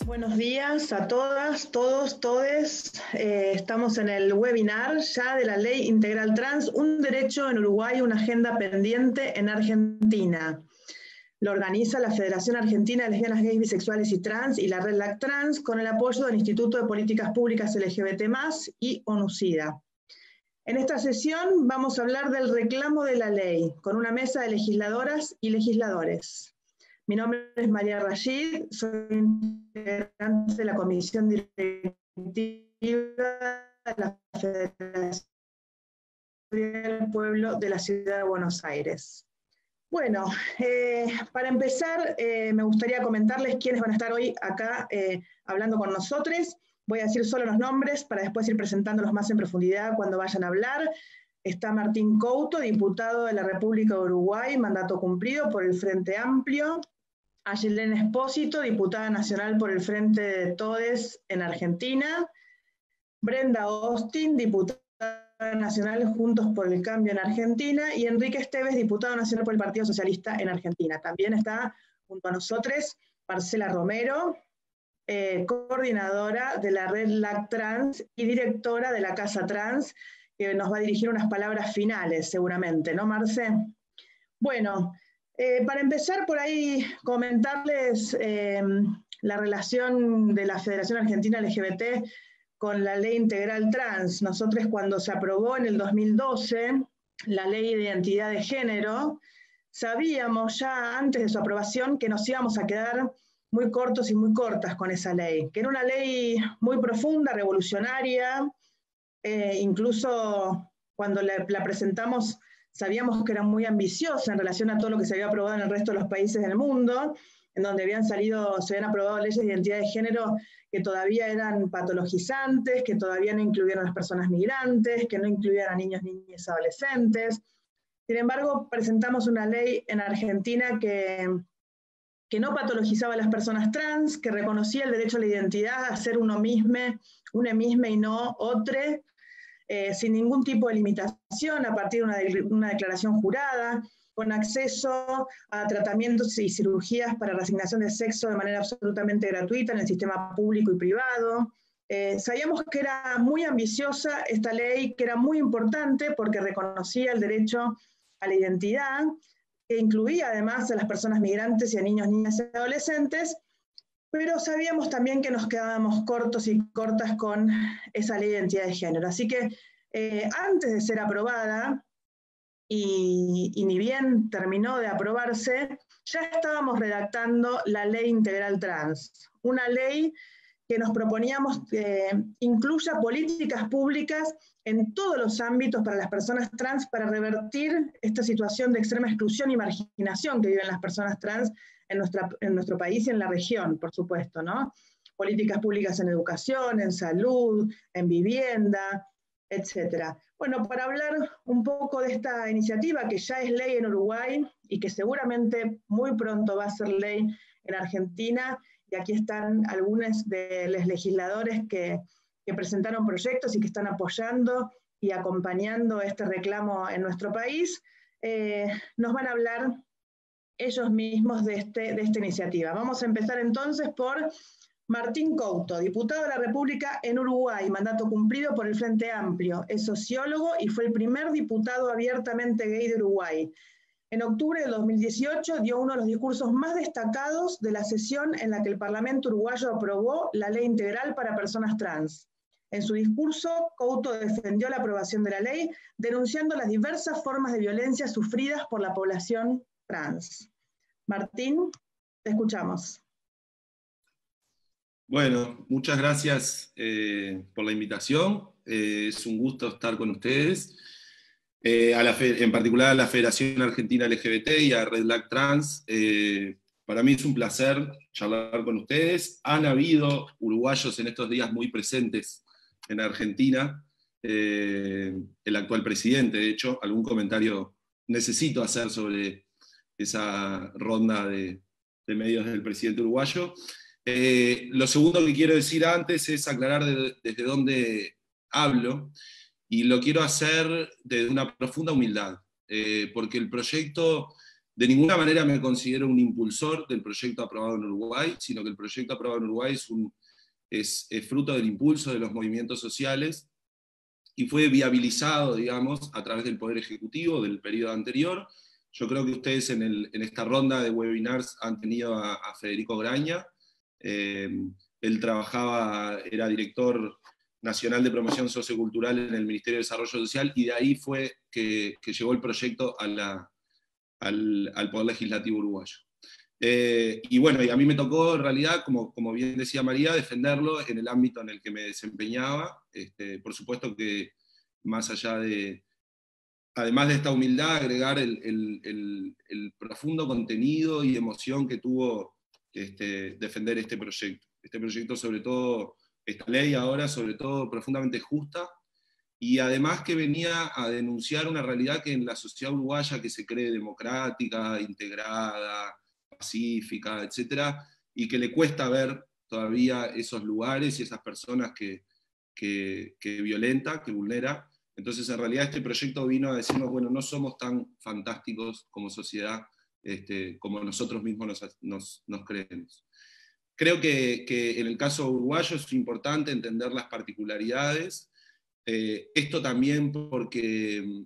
Buenos días a todas, todos, todes. Estamos en el webinar ya de la Ley Integral Trans, un derecho en Uruguay, una agenda pendiente en Argentina. Lo organiza la Federación Argentina de Lesbianas, Gays, Bisexuales y Trans y la Red LAC Trans con el apoyo del Instituto de Políticas Públicas LGBT+, y ONUCIDA. En esta sesión vamos a hablar del reclamo de la ley, con una mesa de legisladoras y legisladores. Mi nombre es María Rashid, soy integrante de la Comisión Directiva de la Federación del Pueblo de la Ciudad de Buenos Aires. Bueno, para empezar, me gustaría comentarles quiénes van a estar hoy acá hablando con nosotros. Voy a decir solo los nombres para después ir presentándolos más en profundidad cuando vayan a hablar. Está Martín Couto, diputado de la República de Uruguay, mandato cumplido por el Frente Amplio. Ayelén Espósito, diputada nacional por el Frente de Todes en Argentina. Brenda Austin, diputada nacional Juntos por el Cambio en Argentina. Y Enrique Esteves, diputado nacional por el Partido Socialista en Argentina. También está junto a nosotros Marcela Romero, coordinadora de la Red LAC Trans y directora de la Casa Trans, que nos va a dirigir unas palabras finales seguramente, ¿no, Marce? Bueno, para empezar por ahí comentarles la relación de la Federación Argentina LGBT con la Ley Integral Trans. Nosotros cuando se aprobó en el 2012 la Ley de Identidad de Género, sabíamos ya antes de su aprobación que nos íbamos a quedar muy cortos y muy cortas con esa ley, que era una ley muy profunda, revolucionaria, incluso cuando la presentamos sabíamos que era muy ambiciosa en relación a todo lo que se había aprobado en el resto de los países del mundo, en donde se habían aprobado leyes de identidad de género que todavía eran patologizantes, que todavía no incluían a las personas migrantes, que no incluían a niños, niñas y adolescentes. Sin embargo, presentamos una ley en Argentina que no patologizaba a las personas trans, que reconocía el derecho a la identidad, a ser uno mismo y no otro, sin ningún tipo de limitación, a partir de una declaración jurada, con acceso a tratamientos y cirugías para reasignación de sexo de manera absolutamente gratuita en el sistema público y privado. Sabíamos que era muy ambiciosa esta ley, que era muy importante porque reconocía el derecho a la identidad, que incluía además a las personas migrantes y a niños, niñas y adolescentes, pero sabíamos también que nos quedábamos cortos y cortas con esa ley de identidad de género. Así que antes de ser aprobada, y ni bien terminó de aprobarse, ya estábamos redactando la Ley Integral Trans, una ley que nos proponíamos incluya políticas públicas en todos los ámbitos para las personas trans para revertir esta situación de extrema exclusión y marginación que viven las personas trans en nuestro país y en la región, por supuesto, ¿no? Políticas públicas en educación, en salud, en vivienda, etc. Bueno, para hablar un poco de esta iniciativa que ya es ley en Uruguay y que seguramente muy pronto va a ser ley en Argentina, y aquí están algunos de los legisladores que presentaron proyectos y que están apoyando y acompañando este reclamo en nuestro país, nos van a hablar ellos mismos de esta iniciativa. Vamos a empezar entonces por Martín Couto, diputado de la República en Uruguay, mandato cumplido por el Frente Amplio. Es sociólogo y fue el primer diputado abiertamente gay de Uruguay. En octubre de 2018 dio uno de los discursos más destacados de la sesión en la que el Parlamento uruguayo aprobó la Ley Integral para Personas Trans. En su discurso, Couto defendió la aprobación de la ley, denunciando las diversas formas de violencia sufridas por la población trans. Martín, te escuchamos. Bueno, muchas gracias por la invitación. Es un gusto estar con ustedes. En particular a la Federación Argentina LGBT y a Red LAC Trans. Para mí es un placer charlar con ustedes. Han habido uruguayos en estos días muy presentes en Argentina. El actual presidente, de hecho, algún comentario necesito hacer sobre esa ronda de de medios del presidente uruguayo. Lo segundo que quiero decir antes es aclarar desde dónde hablo, y lo quiero hacer desde una profunda humildad, porque el proyecto, de ninguna manera me considero un impulsor del proyecto aprobado en Uruguay, sino que el proyecto aprobado en Uruguay es fruto del impulso de los movimientos sociales, y fue viabilizado, digamos, a través del Poder Ejecutivo del periodo anterior. Yo creo que ustedes en esta ronda de webinars han tenido a Federico Graña. Él era director nacional de promoción sociocultural en el Ministerio de Desarrollo Social, y de ahí fue que llegó el proyecto al Poder Legislativo uruguayo. Y bueno, y a mí me tocó en realidad, como bien decía María, defenderlo en el ámbito en el que me desempeñaba. Por supuesto que más allá además de esta humildad, agregar el profundo contenido y emoción que tuvo defender este proyecto. Este proyecto, sobre todo, esta ley ahora, sobre todo profundamente justa, y además que venía a denunciar una realidad que en la sociedad uruguaya, que se cree democrática, integrada, pacífica, etcétera, y que le cuesta ver todavía esos lugares y esas personas que violenta, que vulnera. Entonces, en realidad, este proyecto vino a decirnos, bueno, no somos tan fantásticos como sociedad como nosotros mismos nos creemos. Creo que en el caso uruguayo es importante entender las particularidades. Esto también porque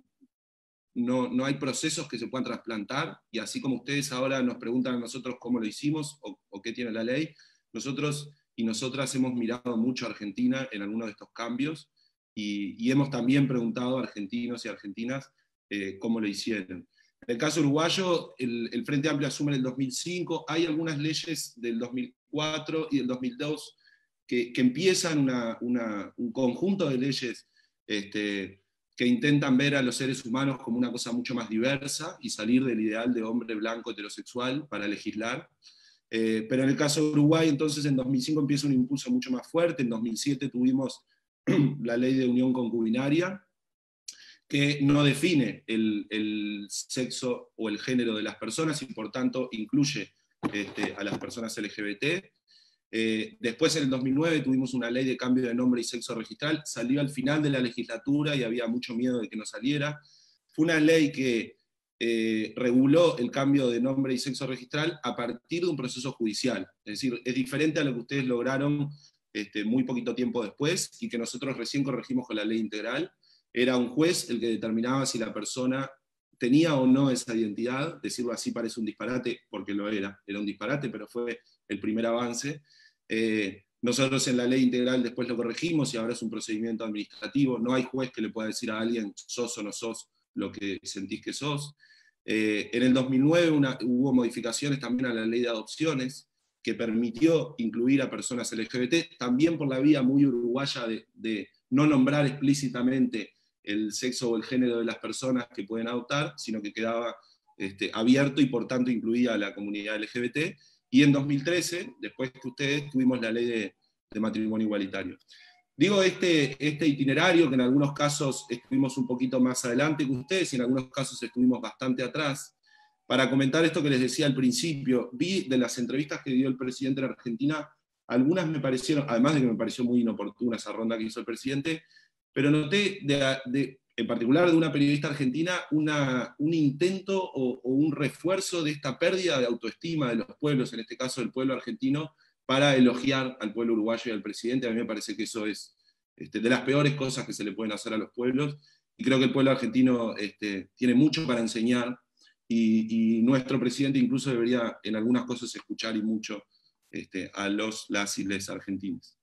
no hay procesos que se puedan trasplantar, y así como ustedes ahora nos preguntan a nosotros cómo lo hicimos o qué tiene la ley, nosotros y nosotras hemos mirado mucho a Argentina en algunos de estos cambios, y hemos también preguntado a argentinos y argentinas cómo lo hicieron. En el caso uruguayo, el Frente Amplio asume en el 2005, hay algunas leyes del 2004 y del 2002 que empiezan un conjunto de leyes que intentan ver a los seres humanos como una cosa mucho más diversa y salir del ideal de hombre blanco heterosexual para legislar. Pero en el caso de Uruguay, entonces en 2005 empieza un impulso mucho más fuerte. En 2007 tuvimos la ley de unión concubinaria, que no define el sexo o el género de las personas, y por tanto incluye a las personas LGBT. Después, en el 2009, tuvimos una ley de cambio de nombre y sexo registral. Salió al final de la legislatura y había mucho miedo de que no saliera. Fue una ley que reguló el cambio de nombre y sexo registral a partir de un proceso judicial. Es decir, es diferente a lo que ustedes lograron muy poquito tiempo después, y que nosotros recién corregimos con la ley integral. Era un juez el que determinaba si la persona tenía o no esa identidad. Decirlo así parece un disparate, porque lo era un disparate, pero fue el primer avance. Nosotros en la ley integral después lo corregimos, y ahora es un procedimiento administrativo. No hay juez que le pueda decir a alguien sos o no sos lo que sentís que sos. En el 2009 hubo modificaciones también a la ley de adopciones, que permitió incluir a personas LGBT, también por la vía muy uruguaya de no nombrar explícitamente el sexo o el género de las personas que pueden adoptar, sino que quedaba abierto, y por tanto incluía a la comunidad LGBT. Y en 2013, después que ustedes, tuvimos la ley de matrimonio igualitario. Digo este itinerario, que en algunos casos estuvimos un poquito más adelante que ustedes, y en algunos casos estuvimos bastante atrás, para comentar esto que les decía al principio. Vi de las entrevistas que dio el presidente de Argentina, algunas me parecieron, además de que me pareció muy inoportuna esa ronda que hizo el presidente, pero noté, en particular de una periodista argentina, un intento o un refuerzo de esta pérdida de autoestima de los pueblos, en este caso del pueblo argentino, para elogiar al pueblo uruguayo y al presidente. A mí me parece que eso es de las peores cosas que se le pueden hacer a los pueblos, y creo que el pueblo argentino tiene mucho para enseñar, y nuestro presidente incluso debería en algunas cosas escuchar y mucho a las y les argentinos.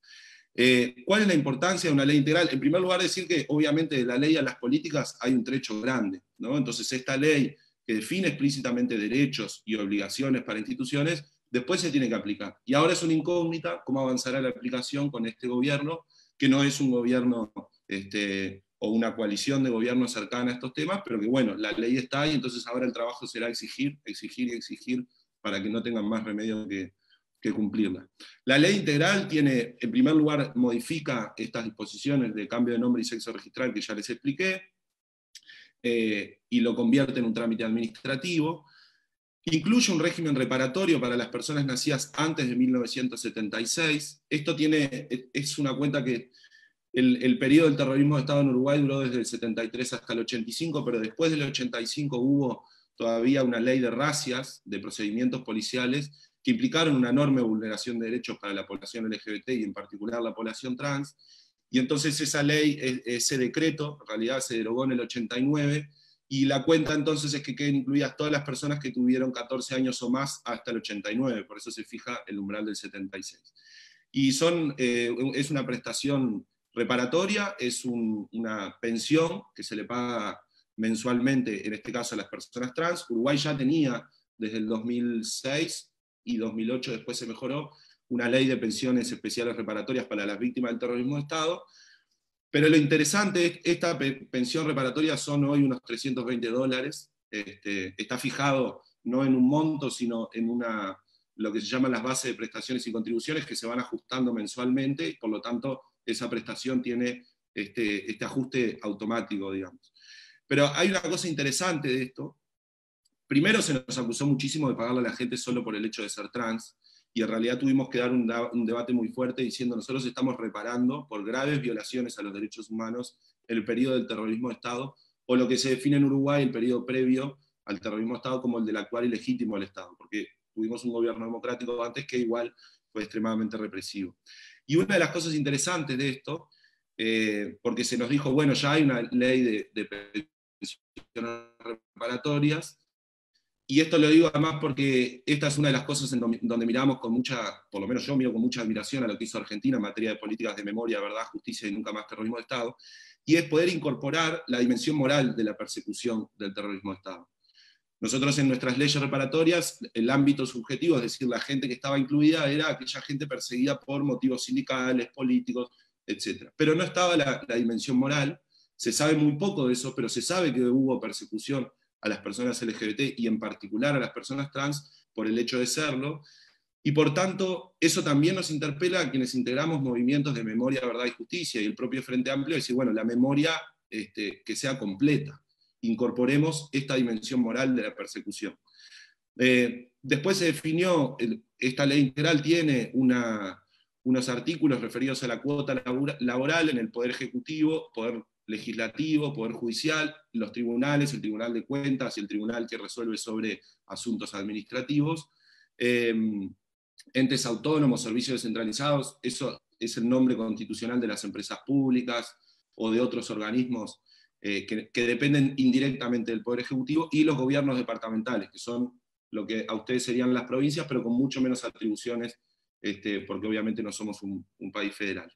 ¿Cuál es la importancia de una ley integral? En primer lugar, decir que obviamente de la ley a las políticas hay un trecho grande, ¿no? Entonces esta ley, que define explícitamente derechos y obligaciones para instituciones, después se tiene que aplicar. Y ahora es una incógnita cómo avanzará la aplicación con este gobierno, que no es un gobierno o una coalición de gobiernos cercana a estos temas, pero que bueno, la ley está ahí. Entonces ahora el trabajo será exigir, exigir y exigir, para que no tengan más remedio que cumplirla. La ley integral tiene, en primer lugar, modifica estas disposiciones de cambio de nombre y sexo registral que ya les expliqué, y lo convierte en un trámite administrativo. Incluye un régimen reparatorio para las personas nacidas antes de 1976. Esto es una cuenta que el periodo del terrorismo de Estado en Uruguay duró desde el 73 hasta el 85, pero después del 85 hubo todavía una ley de razzias, de procedimientos policiales, que implicaron una enorme vulneración de derechos para la población LGBT y en particular la población trans. Y entonces esa ley, ese decreto, en realidad se derogó en el 89, y la cuenta entonces es que queden incluidas todas las personas que tuvieron 14 años o más hasta el 89, por eso se fija el umbral del 76. Y es una prestación reparatoria, es una pensión que se le paga mensualmente, en este caso a las personas trans. Uruguay ya tenía desde el 2006 y 2008 después se mejoró una ley de pensiones especiales reparatorias para las víctimas del terrorismo de Estado. Pero lo interesante es que esta pensión reparatoria son hoy unos $320. Está fijado no en un monto, sino en lo que se llaman las bases de prestaciones y contribuciones que se van ajustando mensualmente, y por lo tanto esa prestación tiene este ajuste automático, digamos. Pero hay una cosa interesante de esto. Primero se nos acusó muchísimo de pagarle a la gente solo por el hecho de ser trans, y en realidad tuvimos que dar un debate muy fuerte diciendo nosotros estamos reparando por graves violaciones a los derechos humanos en el periodo del terrorismo de Estado, o lo que se define en Uruguay el periodo previo al terrorismo de Estado como el del actual ilegítimo del Estado, porque tuvimos un gobierno democrático antes que igual fue extremadamente represivo. Y una de las cosas interesantes de esto, porque se nos dijo, bueno, ya hay una ley de pensiones reparatorias, y esto lo digo además porque esta es una de las cosas en donde miramos con mucha, por lo menos yo miro con mucha admiración a lo que hizo Argentina en materia de políticas de memoria, verdad, justicia y nunca más terrorismo de Estado, y es poder incorporar la dimensión moral de la persecución del terrorismo de Estado. Nosotros en nuestras leyes reparatorias, el ámbito subjetivo, es decir, la gente que estaba incluida era aquella gente perseguida por motivos sindicales, políticos, etc. Pero no estaba la dimensión moral. Se sabe muy poco de eso, pero se sabe que hubo persecución a las personas LGBT y en particular a las personas trans por el hecho de serlo, y por tanto eso también nos interpela a quienes integramos movimientos de memoria, verdad y justicia, y el propio Frente Amplio, decir, bueno, la memoria que sea completa, incorporemos esta dimensión moral de la persecución. Después se definió, esta ley integral tiene unos artículos referidos a la cuota laboral en el Poder Ejecutivo, Poder Legislativo, Poder Judicial, los tribunales, el Tribunal de Cuentas y el tribunal que resuelve sobre asuntos administrativos, entes autónomos, servicios descentralizados, eso es el nombre constitucional de las empresas públicas o de otros organismos que dependen indirectamente del Poder Ejecutivo, y los gobiernos departamentales, que son lo que a ustedes serían las provincias, pero con mucho menos atribuciones, porque obviamente no somos un país federal.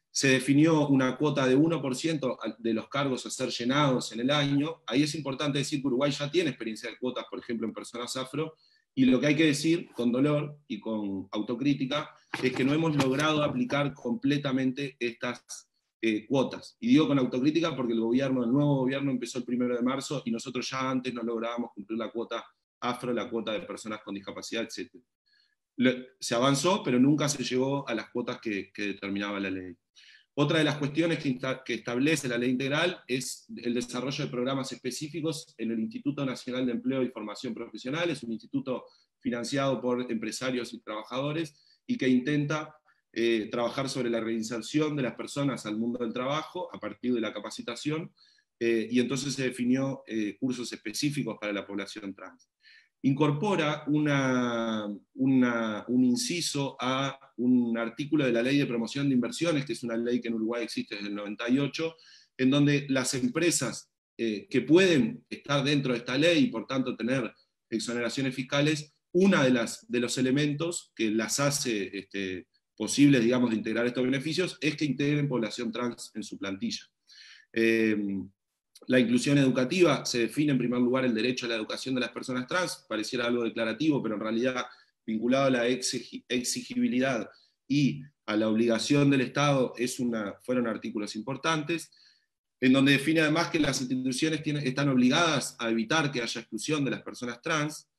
Se definió una cuota de 1% de los cargos a ser llenados en el año. Ahí es importante decir que Uruguay ya tiene experiencia de cuotas, por ejemplo, en personas afro, y lo que hay que decir, con dolor y con autocrítica, es que no hemos logrado aplicar completamente estas cuotas. Y digo con autocrítica porque el nuevo gobierno empezó el 1 de marzo, y nosotros ya antes no lográbamos cumplir la cuota afro, la cuota de personas con discapacidad, etc. Se avanzó, pero nunca se llegó a las cuotas que determinaba la ley. Otra de las cuestiones que establece la ley integral es el desarrollo de programas específicos en el Instituto Nacional de Empleo y Formación Profesional. Es un instituto financiado por empresarios y trabajadores y que intenta trabajar sobre la reinserción de las personas al mundo del trabajo a partir de la capacitación, y entonces se definió cursos específicos para la población trans. Incorpora un inciso a un artículo de la Ley de Promoción de Inversiones, que es una ley que en Uruguay existe desde el 98, en donde las empresas que pueden estar dentro de esta ley y por tanto tener exoneraciones fiscales, uno de los elementos que las hace posibles, digamos, de integrar estos beneficios es que integren población trans en su plantilla. La inclusión educativa se define en primer lugar el derecho a la educación de las personas trans, pareciera algo declarativo, pero en realidad vinculado a la exigibilidad y a la obligación del Estado fueron artículos importantes, en donde define además que las instituciones están obligadas a evitar que haya exclusión de las personas trans,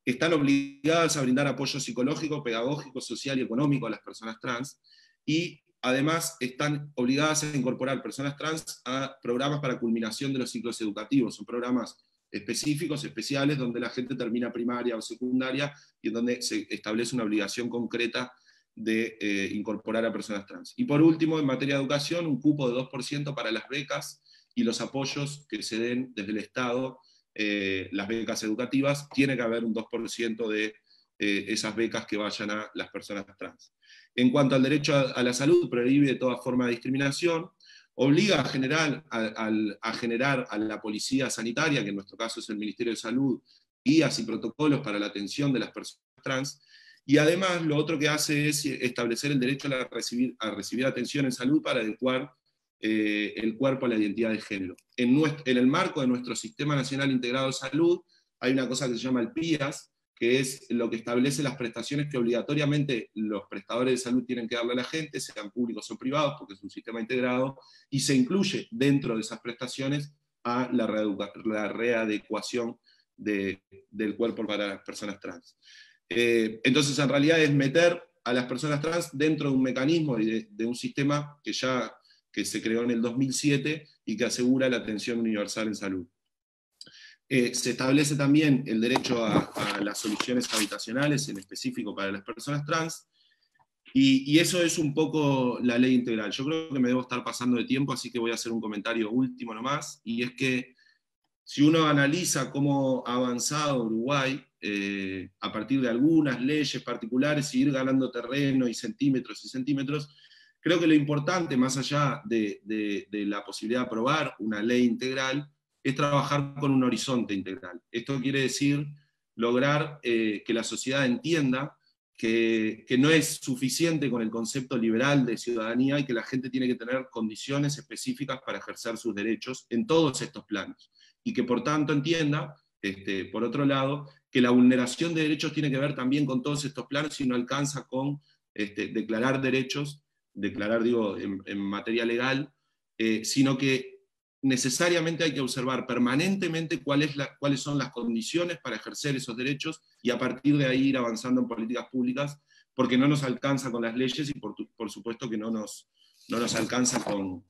están obligadas a brindar apoyo psicológico, pedagógico, social y económico a las personas trans, y además están obligadas a incorporar personas trans a programas para culminación de los ciclos educativos. Son programas específicos, especiales, donde la gente termina primaria o secundaria y en donde se establece una obligación concreta de incorporar a personas trans. Y por último, en materia de educación, un cupo de 2% para las becas y los apoyos que se den desde el Estado, las becas educativas, tiene que haber un 2% de esas becas que vayan a las personas trans. En cuanto al derecho a la salud, prohíbe toda forma de discriminación, obliga a generar a la policía sanitaria, que en nuestro caso es el Ministerio de Salud, guías y protocolos para la atención de las personas trans, y además lo otro que hace es establecer el derecho a recibir atención en salud para adecuar el cuerpo a la identidad de género. En el marco de nuestro Sistema Nacional Integrado de Salud hay una cosa que se llama el PIAS, que es lo que establece las prestaciones que obligatoriamente los prestadores de salud tienen que darle a la gente, sean públicos o privados, porque es un sistema integrado, y se incluye dentro de esas prestaciones a la readecuación del cuerpo para las personas trans. Entonces, en realidad es meter a las personas trans dentro de un mecanismo y de un sistema que se creó en el 2007 y que asegura la atención universal en salud. Se establece también el derecho a las soluciones habitacionales, en específico para las personas trans, y eso es un poco la ley integral. Yo creo que me debo estar pasando de tiempo, así que voy a hacer un comentario último nomás, y es que si uno analiza cómo ha avanzado Uruguay, a partir de algunas leyes particulares, y ir ganando terreno y centímetros, creo que lo importante, más allá de la posibilidad de aprobar una ley integral, es trabajar con un horizonte integral. Esto quiere decir lograr que la sociedad entienda que no es suficiente con el concepto liberal de ciudadanía y que la gente tiene que tener condiciones específicas para ejercer sus derechos en todos estos planos. Y que por tanto entienda, por otro lado, que la vulneración de derechos tiene que ver también con todos estos planos y no alcanza con declarar derechos, digo, en materia legal, sino que necesariamente hay que observar permanentemente cuáles son las condiciones para ejercer esos derechos y a partir de ahí ir avanzando en políticas públicas, porque no nos alcanza con las leyes y por supuesto que no nos alcanza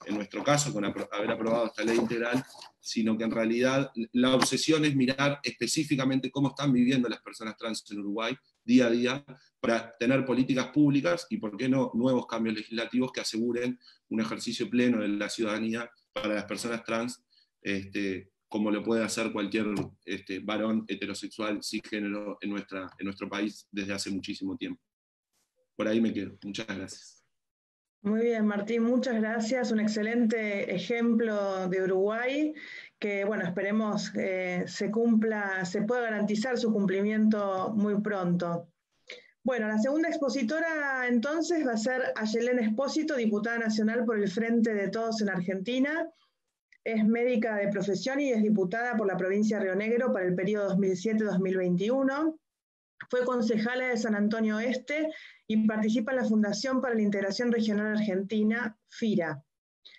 en nuestro caso, con haber aprobado esta ley integral, sino que en realidad la obsesión es mirar específicamente cómo están viviendo las personas trans en Uruguay día a día, para tener políticas públicas y, por qué no, nuevos cambios legislativos que aseguren un ejercicio pleno de la ciudadanía para las personas trans, como lo puede hacer cualquier varón heterosexual, cisgénero en nuestro país desde hace muchísimo tiempo. Por ahí me quedo. Muchas gracias. Muy bien, Martín, muchas gracias. Un excelente ejemplo de Uruguay que, bueno, esperemos se pueda garantizar su cumplimiento muy pronto. Bueno, la segunda expositora entonces va a ser Ayelén Espósito, diputada nacional por el Frente de Todos en Argentina. Es médica de profesión y es diputada por la provincia de Río Negro para el periodo 2007-2021. Fue concejala de San Antonio Este y participa en la Fundación para la Integración Regional Argentina, FIRA,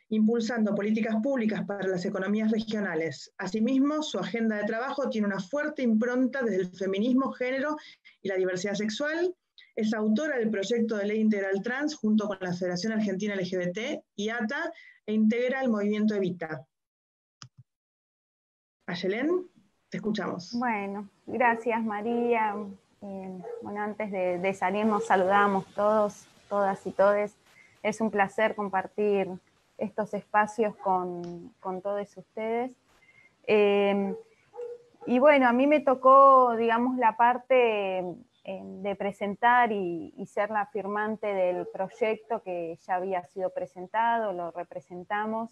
impulsando políticas públicas para las economías regionales. Asimismo, su agenda de trabajo tiene una fuerte impronta desde el feminismo, género y la diversidad sexual. Es autora del proyecto de ley integral trans junto con la Federación Argentina LGBT y ATA e integra el movimiento Evita. Ayelén, te escuchamos. Bueno, gracias María. Bueno, antes de salir nos saludamos todos, todas y todes. Es un placer compartir estos espacios con todos ustedes. Y bueno, a mí me tocó, digamos, la parte de presentar y ser la firmante del proyecto que ya había sido presentado, lo representamos.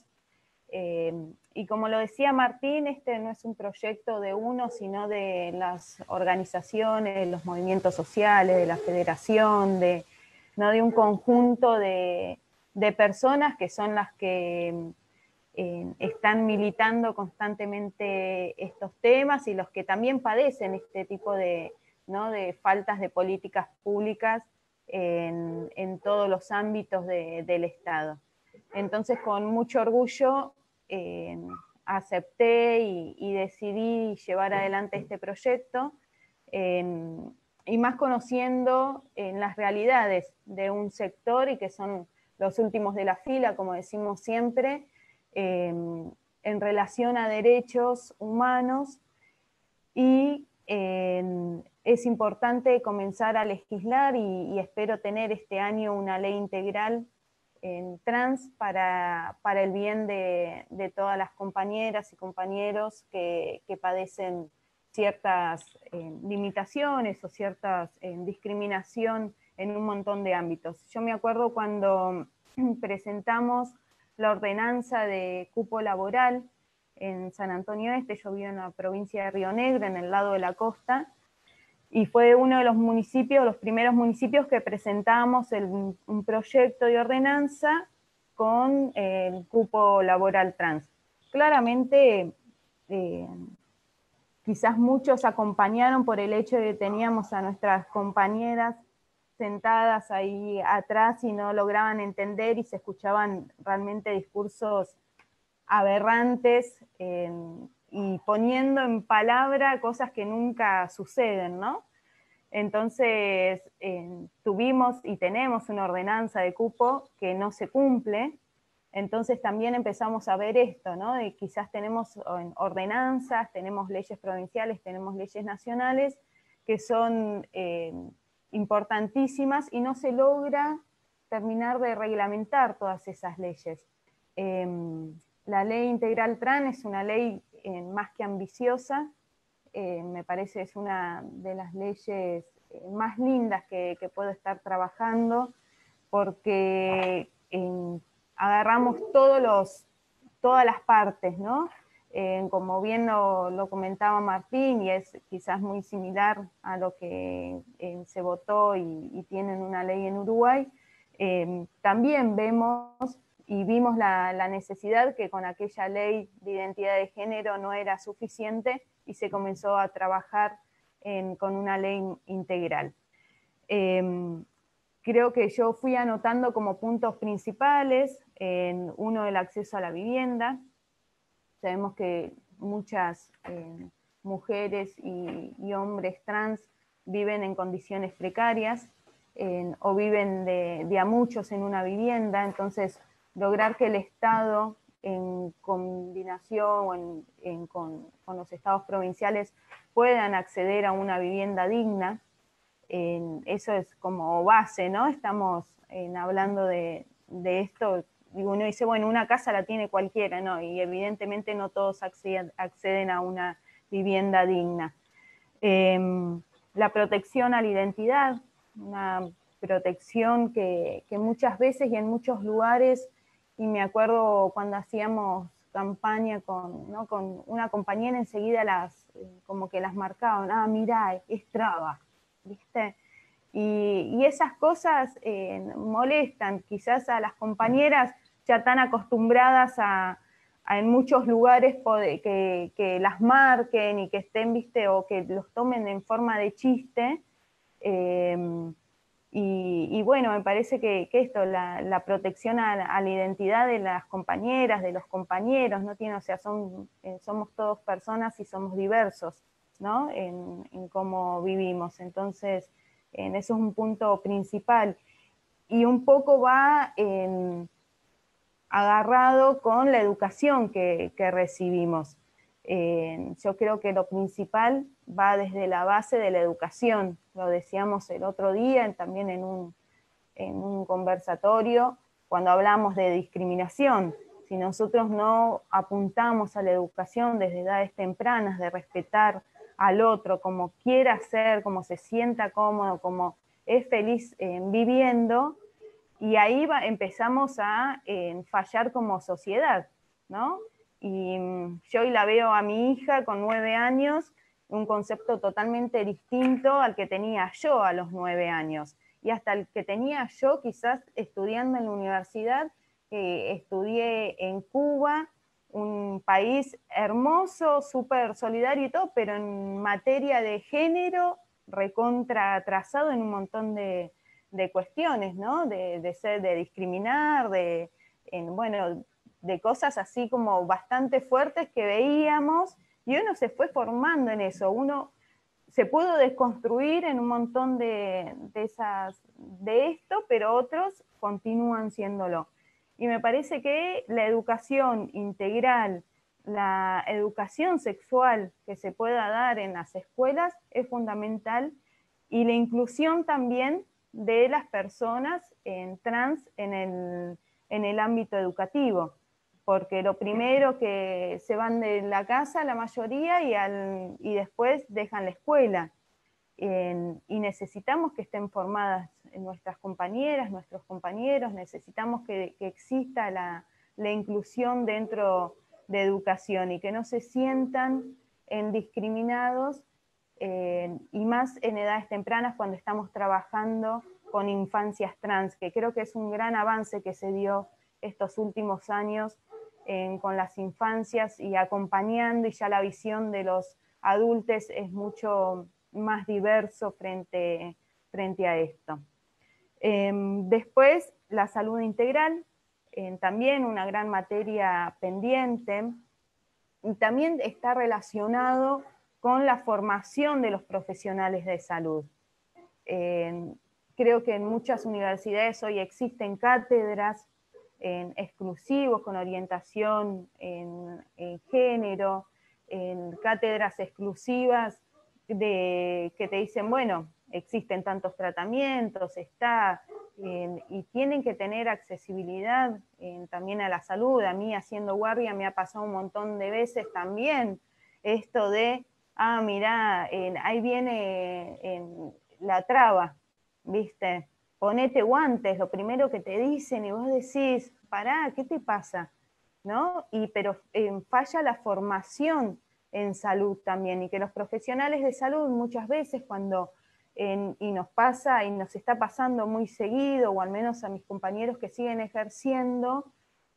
Y como lo decía Martín, este no es un proyecto de uno, sino de las organizaciones, los movimientos sociales, de la federación, ¿no? De un conjunto de personas que son las que están militando constantemente estos temas y los que también padecen este tipo ¿no? de faltas de políticas públicas en todos los ámbitos del Estado. Entonces, con mucho orgullo, acepté y decidí llevar adelante este proyecto, y más conociendo las realidades de un sector y que son los últimos de la fila, como decimos siempre, en relación a derechos humanos y es importante comenzar a legislar y espero tener este año una ley integral en trans para el bien de todas las compañeras y compañeros que padecen ciertas limitaciones o ciertas discriminación en un montón de ámbitos. Yo me acuerdo cuando presentamos la ordenanza de cupo laboral en San Antonio Este, yo vivo en la provincia de Río Negro, en el lado de la costa, y fue uno de los municipios, los primeros municipios que presentamos un proyecto de ordenanza con el cupo laboral trans. Claramente, quizás muchos acompañaron por el hecho de que teníamos a nuestras compañeras sentadas ahí atrás y no lograban entender y se escuchaban realmente discursos aberrantes y poniendo en palabra cosas que nunca suceden, ¿no? Entonces, tuvimos y tenemos una ordenanza de cupo que no se cumple, entonces también empezamos a ver esto, ¿no? De quizás tenemos ordenanzas, tenemos leyes provinciales, tenemos leyes nacionales que son importantísimas y no se logra terminar de reglamentar todas esas leyes. La ley integral trans es una ley más que ambiciosa, me parece es una de las leyes más lindas que puedo estar trabajando, porque agarramos todas las partes, ¿no? Como bien lo comentaba Martín, y es quizás muy similar a lo que se votó y tienen una ley en Uruguay, también vemos y vimos la necesidad que con aquella ley de identidad de género no era suficiente y se comenzó a trabajar con una ley integral. Creo que yo fui anotando como puntos principales, uno, el acceso a la vivienda. Sabemos que muchas mujeres y hombres trans viven en condiciones precarias o viven de a muchos en una vivienda, entonces lograr que el Estado, en combinación con los estados provinciales, puedan acceder a una vivienda digna. Eso es como base, ¿no? Estamos hablando de esto, digo, uno dice, bueno, una casa la tiene cualquiera, ¿no? Y evidentemente no todos acceden a una vivienda digna. La protección a la identidad, una protección que muchas veces y en muchos lugares, y me acuerdo cuando hacíamos campaña ¿no? con una compañera, enseguida como que las marcaban, mirá, es traba, ¿viste? Y esas cosas molestan quizás a las compañeras ya tan acostumbradas a en muchos lugares que las marquen y que estén, ¿viste? O que los tomen en forma de chiste. Y bueno, me parece que esto, la protección a la identidad de las compañeras, de los compañeros, ¿no? O sea, somos todos personas y somos diversos, ¿no? En cómo vivimos. Entonces, eso es un punto principal. Y un poco va agarrado con la educación que recibimos. Yo creo que lo principal va desde la base de la educación, lo decíamos el otro día, también en un conversatorio, cuando hablamos de discriminación. Si nosotros no apuntamos a la educación desde edades tempranas, de respetar al otro como quiera ser, como se sienta cómodo, como es feliz viviendo, y ahí empezamos a fallar como sociedad, ¿no? Y yo hoy la veo a mi hija con 9 años, un concepto totalmente distinto al que tenía yo a los 9 años, y hasta el que tenía yo quizás estudiando en la universidad, estudié en Cuba, un país hermoso, súper solidario y todo, pero en materia de género, recontra atrasado en un montón de cuestiones, ¿no? De discriminar, bueno, de cosas así como bastante fuertes que veíamos, y uno se fue formando en eso, uno se pudo desconstruir en un montón de esto, pero otros continúan siéndolo. Y me parece que la educación integral la educación sexual que se pueda dar en las escuelas es fundamental, y la inclusión también de las personas trans en el ámbito educativo, porque lo primero que se van de la casa la mayoría y después dejan la escuela. Y necesitamos que estén formadas nuestras compañeras, nuestros compañeros, necesitamos que exista la inclusión dentro de educación y que no se sientan discriminados, y más en edades tempranas cuando estamos trabajando con infancias trans, que creo que es un gran avance que se dio estos últimos años con las infancias y acompañando, y ya la visión de los adultos es mucho más diverso frente a esto. Después, la salud integral, también una gran materia pendiente, y también está relacionado con la formación de los profesionales de salud. Creo que en muchas universidades hoy existen cátedras exclusivos con orientación en género, cátedras exclusivas que te dicen, bueno, existen tantos tratamientos, y tienen que tener accesibilidad también a la salud. A mí, haciendo guardia, me ha pasado un montón de veces también esto de, mirá, ahí viene la traba, ¿viste? Ponete guantes, lo primero que te dicen, y vos decís, pará, ¿qué te pasa? ¿No? Pero falla la formación en salud también, y que los profesionales de salud muchas veces y nos pasa, y nos está pasando muy seguido, o al menos a mis compañeros que siguen ejerciendo,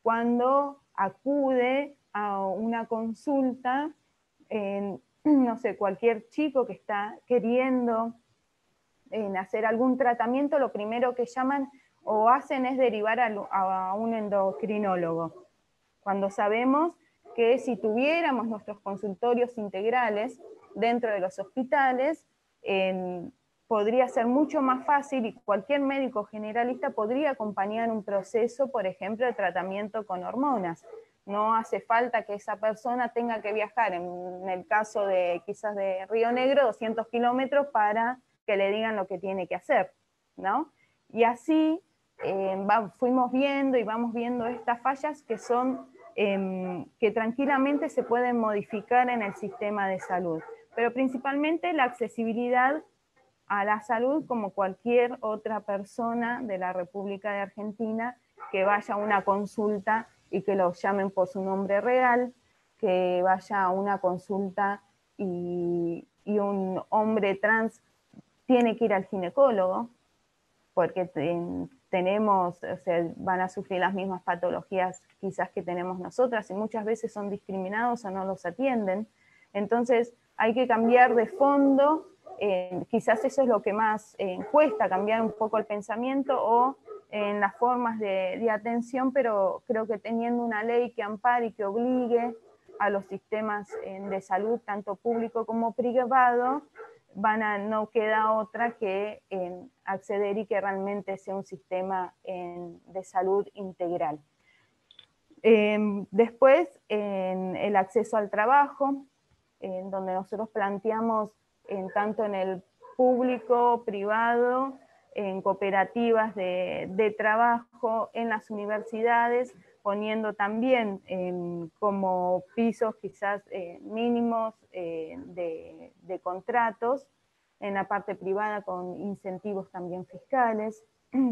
cuando acude a una consulta, no sé, cualquier chico que está queriendo hacer algún tratamiento, lo primero que llaman o hacen es derivar a un endocrinólogo, cuando sabemos que si tuviéramos nuestros consultorios integrales dentro de los hospitales, podría ser mucho más fácil, y cualquier médico generalista podría acompañar un proceso, por ejemplo, de tratamiento con hormonas. No hace falta que esa persona tenga que viajar, en el caso de quizás de Río Negro, 200 kilómetros para que le digan lo que tiene que hacer, ¿no? Y así fuimos viendo y vamos viendo estas fallas que son que tranquilamente se pueden modificar en el sistema de salud, pero principalmente la accesibilidad a la salud, como cualquier otra persona de la República de Argentina que vaya a una consulta y que lo llamen por su nombre real, que vaya a una consulta y un hombre trans tiene que ir al ginecólogo, porque tenemos, o sea, van a sufrir las mismas patologías quizás que tenemos nosotras, y muchas veces son discriminados o no los atienden. Entonces hay que cambiar de fondo, quizás eso es lo que más cuesta, cambiar un poco el pensamiento o en las formas de atención, pero creo que teniendo una ley que ampare y que obligue a los sistemas de salud, tanto público como privado, no queda otra que acceder y que realmente sea un sistema de salud integral. Después, el acceso al trabajo, donde nosotros planteamos tanto en el público, privado, en cooperativas de trabajo, en las universidades, poniendo también como pisos quizás mínimos de contratos, en la parte privada con incentivos también fiscales,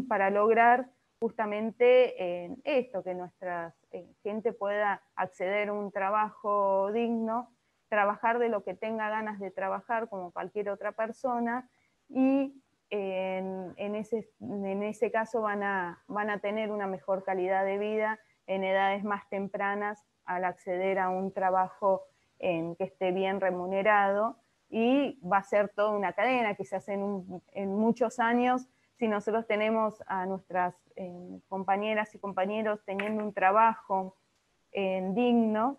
para lograr justamente esto, que nuestra gente pueda acceder a un trabajo digno, trabajar de lo que tenga ganas de trabajar como cualquier otra persona, y en ese caso van a tener una mejor calidad de vida en edades más tempranas al acceder a un trabajo que esté bien remunerado, y va a ser toda una cadena, quizás en muchos años, si nosotros tenemos a nuestras compañeras y compañeros teniendo un trabajo digno,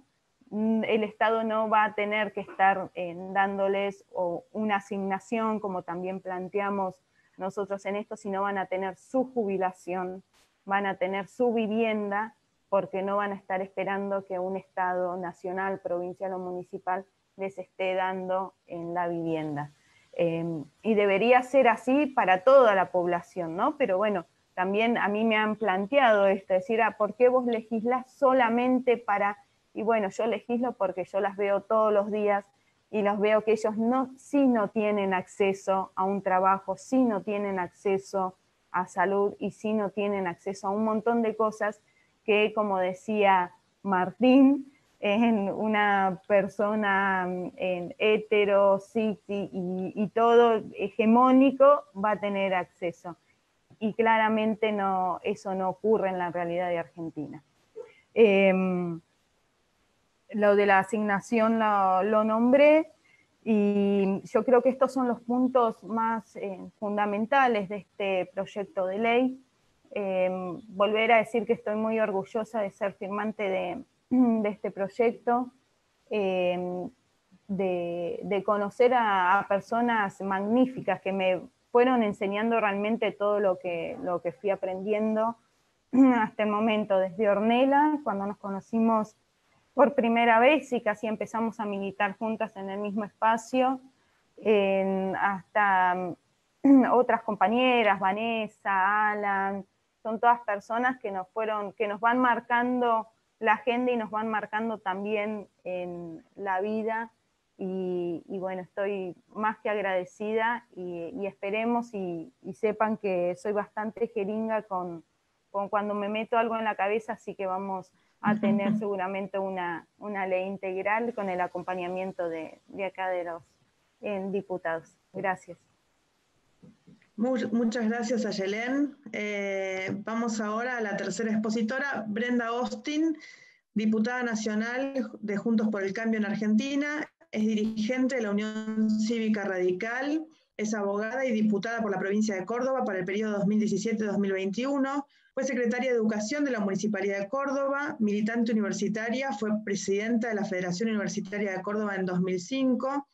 el Estado no va a tener que estar dándoles una asignación, como también planteamos nosotros en esto, sino van a tener su jubilación, van a tener su vivienda, porque no van a estar esperando que un Estado nacional, provincial o municipal les esté dando en la vivienda. Y debería ser así para toda la población, ¿no? Pero bueno, también a mí me han planteado esto, decir, ¿por qué vos legislás solamente para...? Y bueno, yo legislo porque yo las veo todos los días y los veo que ellos sí no tienen acceso a un trabajo, sí no tienen acceso a salud y sí no tienen acceso a un montón de cosas que, como decía Martín, en una persona hetero, cis y todo hegemónico va a tener acceso. Y claramente eso no ocurre en la realidad de Argentina. Lo de la asignación lo nombré, y yo creo que estos son los puntos más fundamentales de este proyecto de ley. Volver a decir que estoy muy orgullosa de ser firmante de este proyecto, de conocer a personas magníficas que me fueron enseñando realmente todo lo que fui aprendiendo hasta el momento, desde Ornella, cuando nos conocimos por primera vez y casi empezamos a militar juntas en el mismo espacio, hasta otras compañeras, Vanessa, Alan, son todas personas que nos van marcando la agenda y nos van marcando también en la vida, y bueno, estoy más que agradecida, y esperemos y sepan que soy bastante jeringa con cuando me meto algo en la cabeza, así que vamos a tener seguramente una ley integral con el acompañamiento de acá de los diputados. Gracias. Muchas gracias a Yelén. Vamos ahora a la tercera expositora, Brenda Austin, diputada nacional de Juntos por el Cambio en Argentina, es dirigente de la Unión Cívica Radical, es abogada y diputada por la provincia de Córdoba para el periodo 2017-2021, fue secretaria de Educación de la Municipalidad de Córdoba, militante universitaria, fue presidenta de la Federación Universitaria de Córdoba en 2005,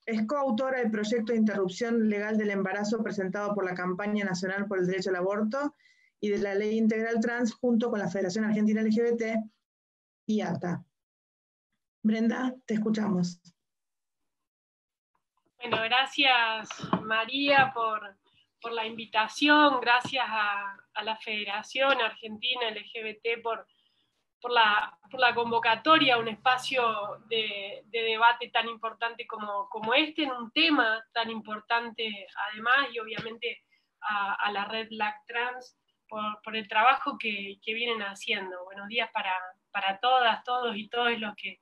es coautora del proyecto de interrupción legal del embarazo presentado por la Campaña Nacional por el Derecho al Aborto y de la Ley Integral Trans junto con la Federación Argentina LGBT y ATA. Brenda, te escuchamos. Bueno, gracias María por la invitación, gracias a la Federación Argentina LGBT por la convocatoria a un espacio de debate tan importante como este, en un tema tan importante además, y obviamente a la red LAC Trans por el trabajo que vienen haciendo. Buenos días para todas, todos y todos los que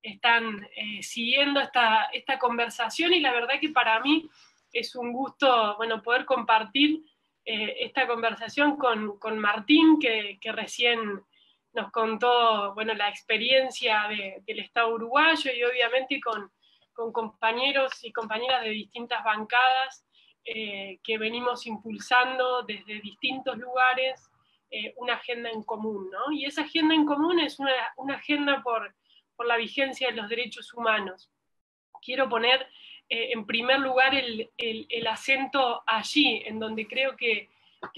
están siguiendo esta conversación, y la verdad que para mí es un gusto, bueno, poder compartir esta conversación con Martín, que recién nos contó, bueno, la experiencia del Estado uruguayo, y obviamente con compañeros y compañeras de distintas bancadas que venimos impulsando desde distintos lugares una agenda en común, ¿no? Y esa agenda en común es una agenda por la vigencia de los derechos humanos. Quiero poner en primer lugar el acento allí, en donde creo que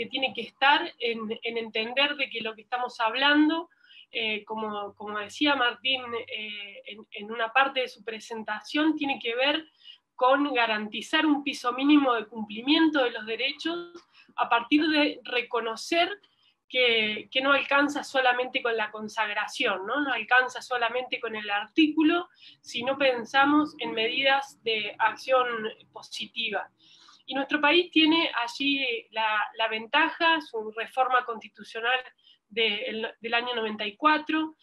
tiene que estar, en entender de que lo que estamos hablando, como decía Martín en una parte de su presentación, tiene que ver con garantizar un piso mínimo de cumplimiento de los derechos a partir de reconocer que no alcanza solamente con la consagración, ¿no? No alcanza solamente con el artículo, sino pensamos en medidas de acción positiva. Y nuestro país tiene allí la ventaja, su reforma constitucional del año 94,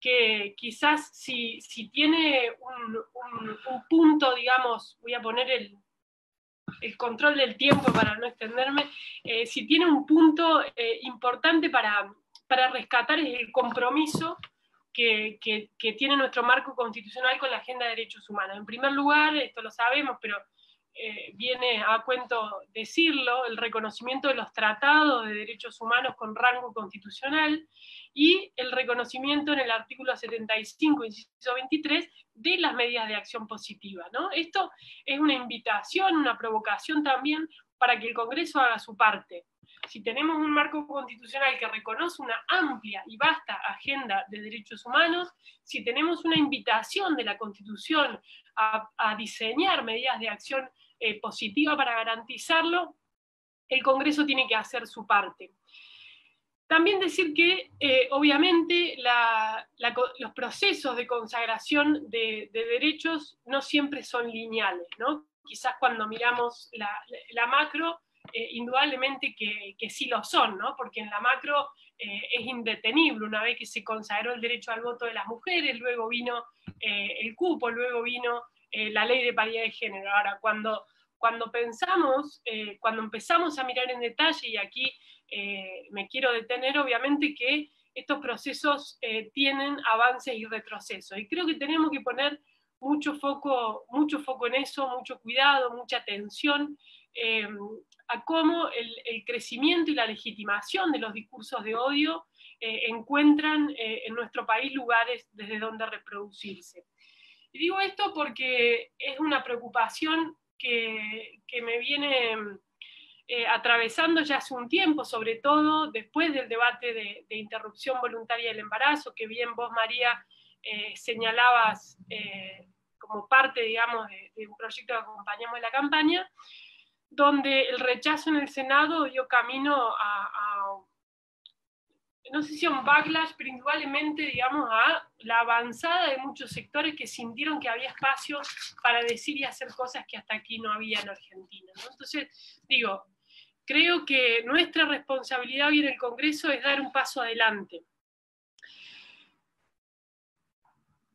que quizás si tiene un punto, digamos, voy a poner el control del tiempo para no extenderme, si tiene un punto importante para rescatar es el compromiso que tiene nuestro marco constitucional con la agenda de derechos humanos. En primer lugar, esto lo sabemos, pero viene a cuento decirlo, el reconocimiento de los tratados de derechos humanos con rango constitucional y el reconocimiento en el artículo 75, inciso 23, de las medidas de acción positiva, ¿no? Esto es una invitación, una provocación también para que el Congreso haga su parte, si tenemos un marco constitucional que reconoce una amplia y vasta agenda de derechos humanos, si tenemos una invitación de la Constitución a diseñar medidas de acción positiva para garantizarlo, el Congreso tiene que hacer su parte. También decir que, obviamente, los procesos de consagración de derechos no siempre son lineales, ¿no? Quizás cuando miramos la macro, indudablemente que sí lo son, ¿no? Porque en la macro es indetenible. Una vez que se consagró el derecho al voto de las mujeres, luego vino el cupo, luego vino la ley de paridad de género. Ahora, cuando empezamos a mirar en detalle, y aquí me quiero detener, obviamente que estos procesos tienen avances y retrocesos, y creo que tenemos que poner mucho foco en eso, mucho cuidado, mucha atención a cómo el crecimiento y la legitimación de los discursos de odio encuentran en nuestro país lugares desde donde reproducirse. Y digo esto porque es una preocupación que me viene atravesando ya hace un tiempo, sobre todo después del debate de interrupción voluntaria del embarazo, que bien vos, María, señalabas como parte, digamos, de un proyecto que acompañamos en la campaña, donde el rechazo en el Senado dio camino a no sé si a un backlash, pero indudablemente, digamos, a la avanzada de muchos sectores que sintieron que había espacio para decir y hacer cosas que hasta aquí no había en Argentina, ¿no? Entonces, digo, creo que nuestra responsabilidad hoy en el Congreso es dar un paso adelante.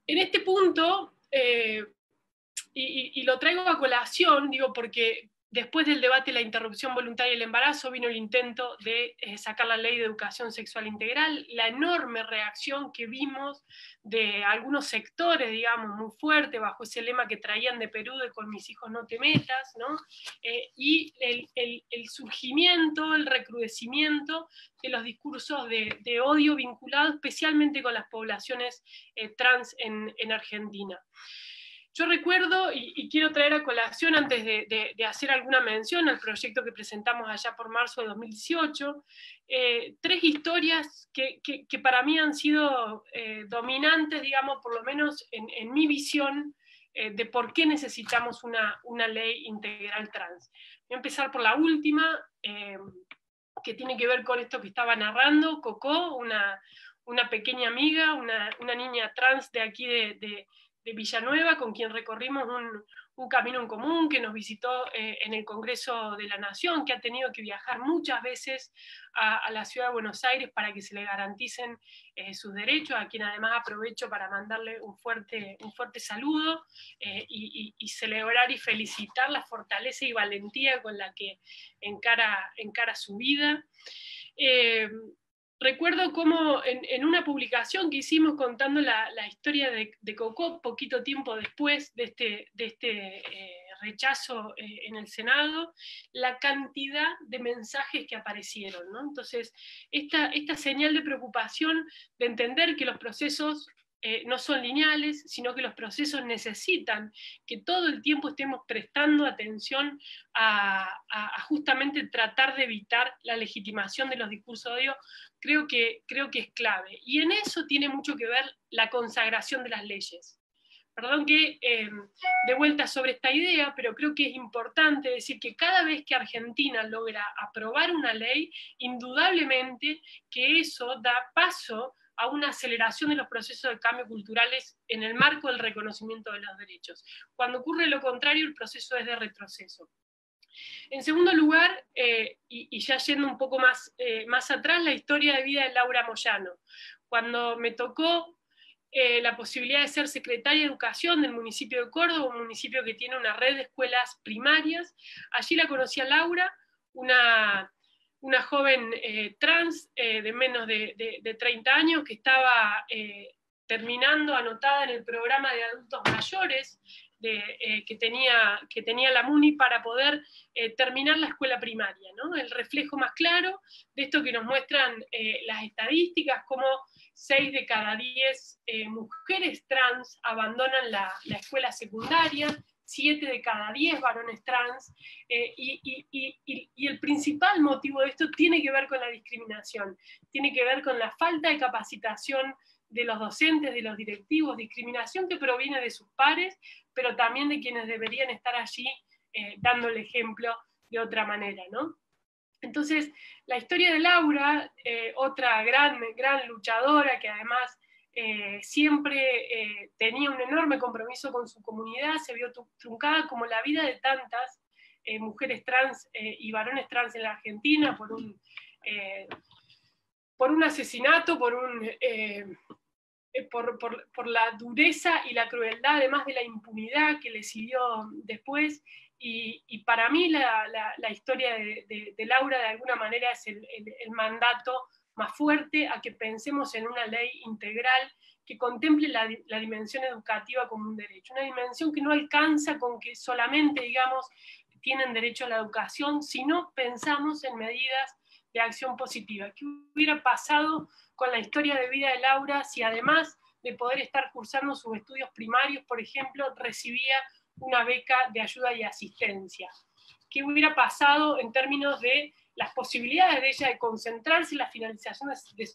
En este punto, y lo traigo a colación, digo, porque después del debate de la interrupción voluntaria del embarazo vino el intento de sacar la ley de educación sexual integral, la enorme reacción que vimos de algunos sectores, digamos, muy fuerte, bajo ese lema que traían de Perú de "con mis hijos no te metas", ¿no? Y el surgimiento, el recrudecimiento de los discursos de odio vinculados especialmente con las poblaciones trans en Argentina. Yo recuerdo, y quiero traer a colación antes de hacer alguna mención al proyecto que presentamos allá por marzo de 2018, tres historias que para mí han sido dominantes, digamos, por lo menos en mi visión, de por qué necesitamos una ley integral trans. Voy a empezar por la última, que tiene que ver con esto que estaba narrando Coco, una pequeña amiga, una niña trans de aquí de Villanueva, con quien recorrimos un camino en común, que nos visitó en el Congreso de la Nación, que ha tenido que viajar muchas veces a la ciudad de Buenos Aires para que se le garanticen sus derechos, a quien además aprovecho para mandarle un fuerte saludo y celebrar y felicitar la fortaleza y valentía con la que encara su vida. Recuerdo cómo en una publicación que hicimos contando la historia de Coco, poquito tiempo después de este rechazo en el Senado, la cantidad de mensajes que aparecieron, ¿no? Entonces, esta señal de preocupación de entender que los procesos no son lineales, sino que los procesos necesitan que todo el tiempo estemos prestando atención a justamente tratar de evitar la legitimación de los discursos de odio, creo que es clave. Y en eso tiene mucho que ver la consagración de las leyes. Perdón que de vuelta sobre esta idea, pero creo que es importante decir que cada vez que Argentina logra aprobar una ley, indudablemente que eso da paso a una aceleración de los procesos de cambio culturales en el marco del reconocimiento de los derechos. Cuando ocurre lo contrario, el proceso es de retroceso. En segundo lugar, y ya yendo un poco más atrás, la historia de vida de Laura Moyano. Cuando me tocó la posibilidad de ser secretaria de Educación del municipio de Córdoba, un municipio que tiene una red de escuelas primarias, allí la conocí a Laura, una joven trans de menos de 30 años que estaba terminando, anotada en el programa de adultos mayores que tenía la MUNI para poder terminar la escuela primaria, ¿no? El reflejo más claro de esto que nos muestran las estadísticas, como 6 de cada 10 mujeres trans abandonan la escuela secundaria, 7 de cada 10 varones trans, y el principal motivo de esto tiene que ver con la discriminación, tiene que ver con la falta de capacitación de los docentes, de los directivos, discriminación que proviene de sus pares, pero también de quienes deberían estar allí dando el ejemplo de otra manera, ¿no? Entonces, la historia de Laura, otra gran luchadora que además siempre tenía un enorme compromiso con su comunidad, se vio truncada como la vida de tantas mujeres trans y varones trans en la Argentina por un asesinato, por la dureza y la crueldad, además de la impunidad que le siguió después. Y para mí la historia de Laura de alguna manera es el mandato más fuerte a que pensemos en una ley integral que contemple la dimensión educativa como un derecho, una dimensión que no alcanza con que solamente, digamos, tienen derecho a la educación, sino pensamos en medidas de acción positiva. ¿Qué hubiera pasado con la historia de vida de Laura si además de poder estar cursando sus estudios primarios, por ejemplo, recibía una beca de ayuda y asistencia? ¿Qué hubiera pasado en términos de las posibilidades de ella de concentrarse en la finalización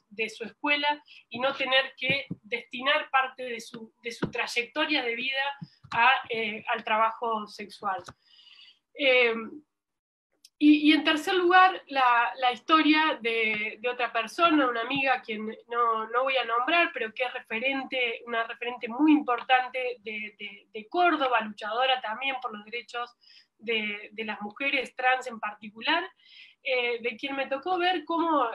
de su escuela y no tener que destinar parte de su trayectoria de vida al trabajo sexual? Y en tercer lugar, la historia de otra persona, una amiga a quien no voy a nombrar, pero que es una referente muy importante de Córdoba, luchadora también por los derechos de las mujeres trans en particular, de quien me tocó ver cómo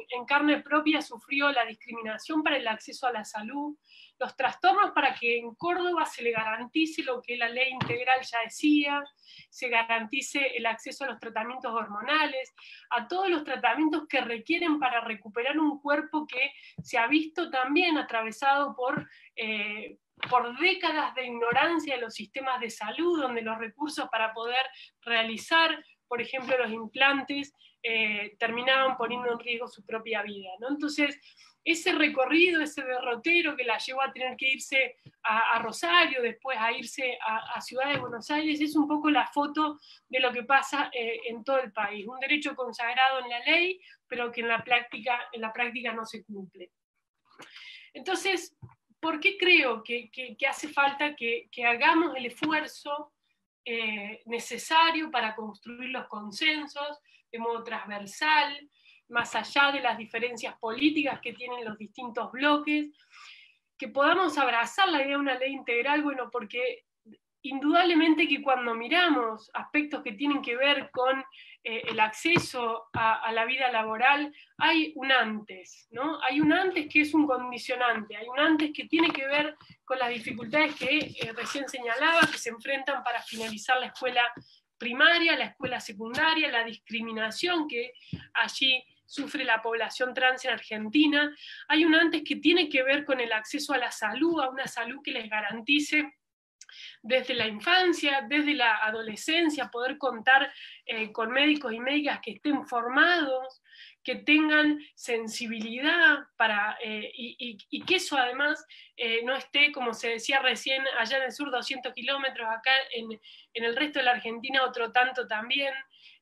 en carne propia sufrió la discriminación para el acceso a la salud, los trastornos para que en Córdoba se le garantice lo que la ley integral ya decía, se garantice el acceso a los tratamientos hormonales, a todos los tratamientos que requieren para recuperar un cuerpo que se ha visto también atravesado por décadas de ignorancia de los sistemas de salud, donde los recursos para poder realizar, por ejemplo, los implantes, terminaban poniendo en riesgo su propia vida, ¿no? Entonces, ese recorrido, ese derrotero que la llevó a tener que irse a Rosario, después a irse a Ciudad de Buenos Aires, es un poco la foto de lo que pasa en todo el país. Un derecho consagrado en la ley, pero que en la práctica no se cumple. Entonces, ¿por qué creo que hace falta que hagamos el esfuerzo necesario para construir los consensos de modo transversal, más allá de las diferencias políticas que tienen los distintos bloques, que podamos abrazar la idea de una ley integral? Bueno, porque indudablemente que cuando miramos aspectos que tienen que ver con el acceso a la vida laboral, hay un antes, ¿no? Hay un antes que es un condicionante, hay un antes que tiene que ver con las dificultades que recién señalaba, que se enfrentan para finalizar la escuela primaria, la escuela secundaria, la discriminación que allí sufre la población trans en Argentina. Hay un antes que tiene que ver con el acceso a la salud, a una salud que les garantice desde la infancia, desde la adolescencia, poder contar con médicos y médicas que estén formados, que tengan sensibilidad y que eso además no esté, como se decía recién, allá en el sur 200 kilómetros, acá en el resto de la Argentina otro tanto también,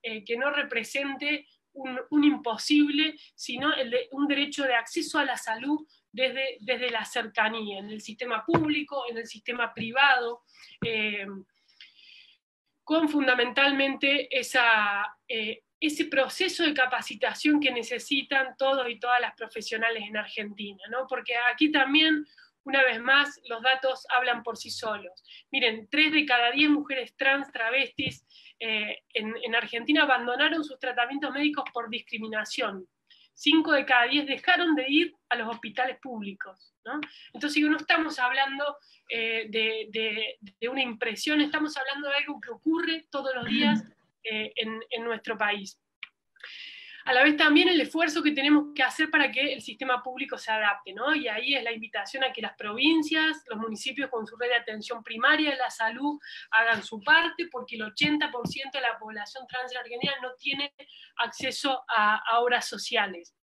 que no represente un imposible, sino un derecho de acceso a la salud desde la cercanía, en el sistema público, en el sistema privado, con fundamentalmente ese proceso de capacitación que necesitan todos y todas las profesionales en Argentina, ¿no? Porque aquí también, una vez más, los datos hablan por sí solos. Miren, 3 de cada 10 mujeres trans, travestis, en Argentina abandonaron sus tratamientos médicos por discriminación. 5 de cada 10 dejaron de ir a los hospitales públicos, ¿no? Entonces no estamos hablando de una impresión, estamos hablando de algo que ocurre todos los días en nuestro país. A la vez también el esfuerzo que tenemos que hacer para que el sistema público se adapte, ¿no? Y ahí es la invitación a que las provincias, los municipios con su red de atención primaria de la salud hagan su parte, porque el 80% de la población trans argentina no tiene acceso a obras sociales.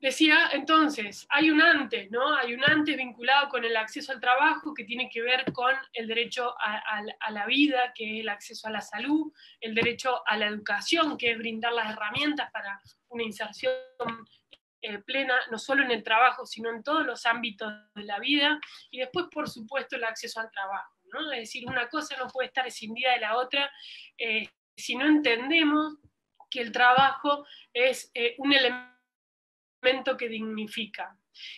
decía, entonces, hay un antes, ¿no? Hay un antes vinculado con el acceso al trabajo que tiene que ver con el derecho a la vida, que es el acceso a la salud, el derecho a la educación, que es brindar las herramientas para una inserción plena, no solo en el trabajo, sino en todos los ámbitos de la vida, y después, por supuesto, el acceso al trabajo, ¿no? Es decir, una cosa no puede estar escindida de la otra si no entendemos que el trabajo es un elemento que dignifica.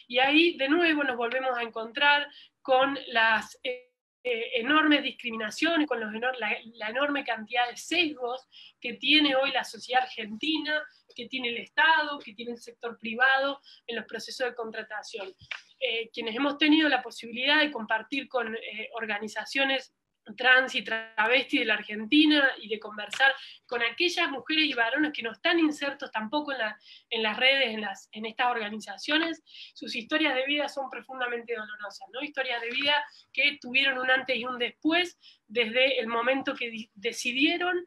Y ahí, de nuevo, nos volvemos a encontrar con las enormes discriminaciones, con la enorme cantidad de sesgos que tiene hoy la sociedad argentina, que tiene el Estado, que tiene el sector privado en los procesos de contratación. Quienes hemos tenido la posibilidad de compartir con organizaciones trans y travesti de la Argentina y de conversar con aquellas mujeres y varones que no están insertos tampoco en las redes, en estas organizaciones, sus historias de vida son profundamente dolorosas, ¿no? Historias de vida que tuvieron un antes y un después desde el momento que decidieron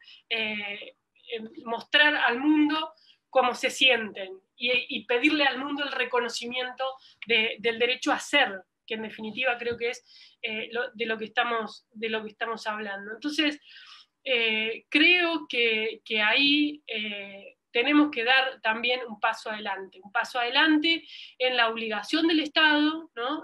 mostrar al mundo cómo se sienten y pedirle al mundo el reconocimiento del derecho a ser, que en definitiva creo que es de lo que estamos hablando. Entonces, creo que ahí tenemos que dar también un paso adelante en la obligación del Estado, ¿no?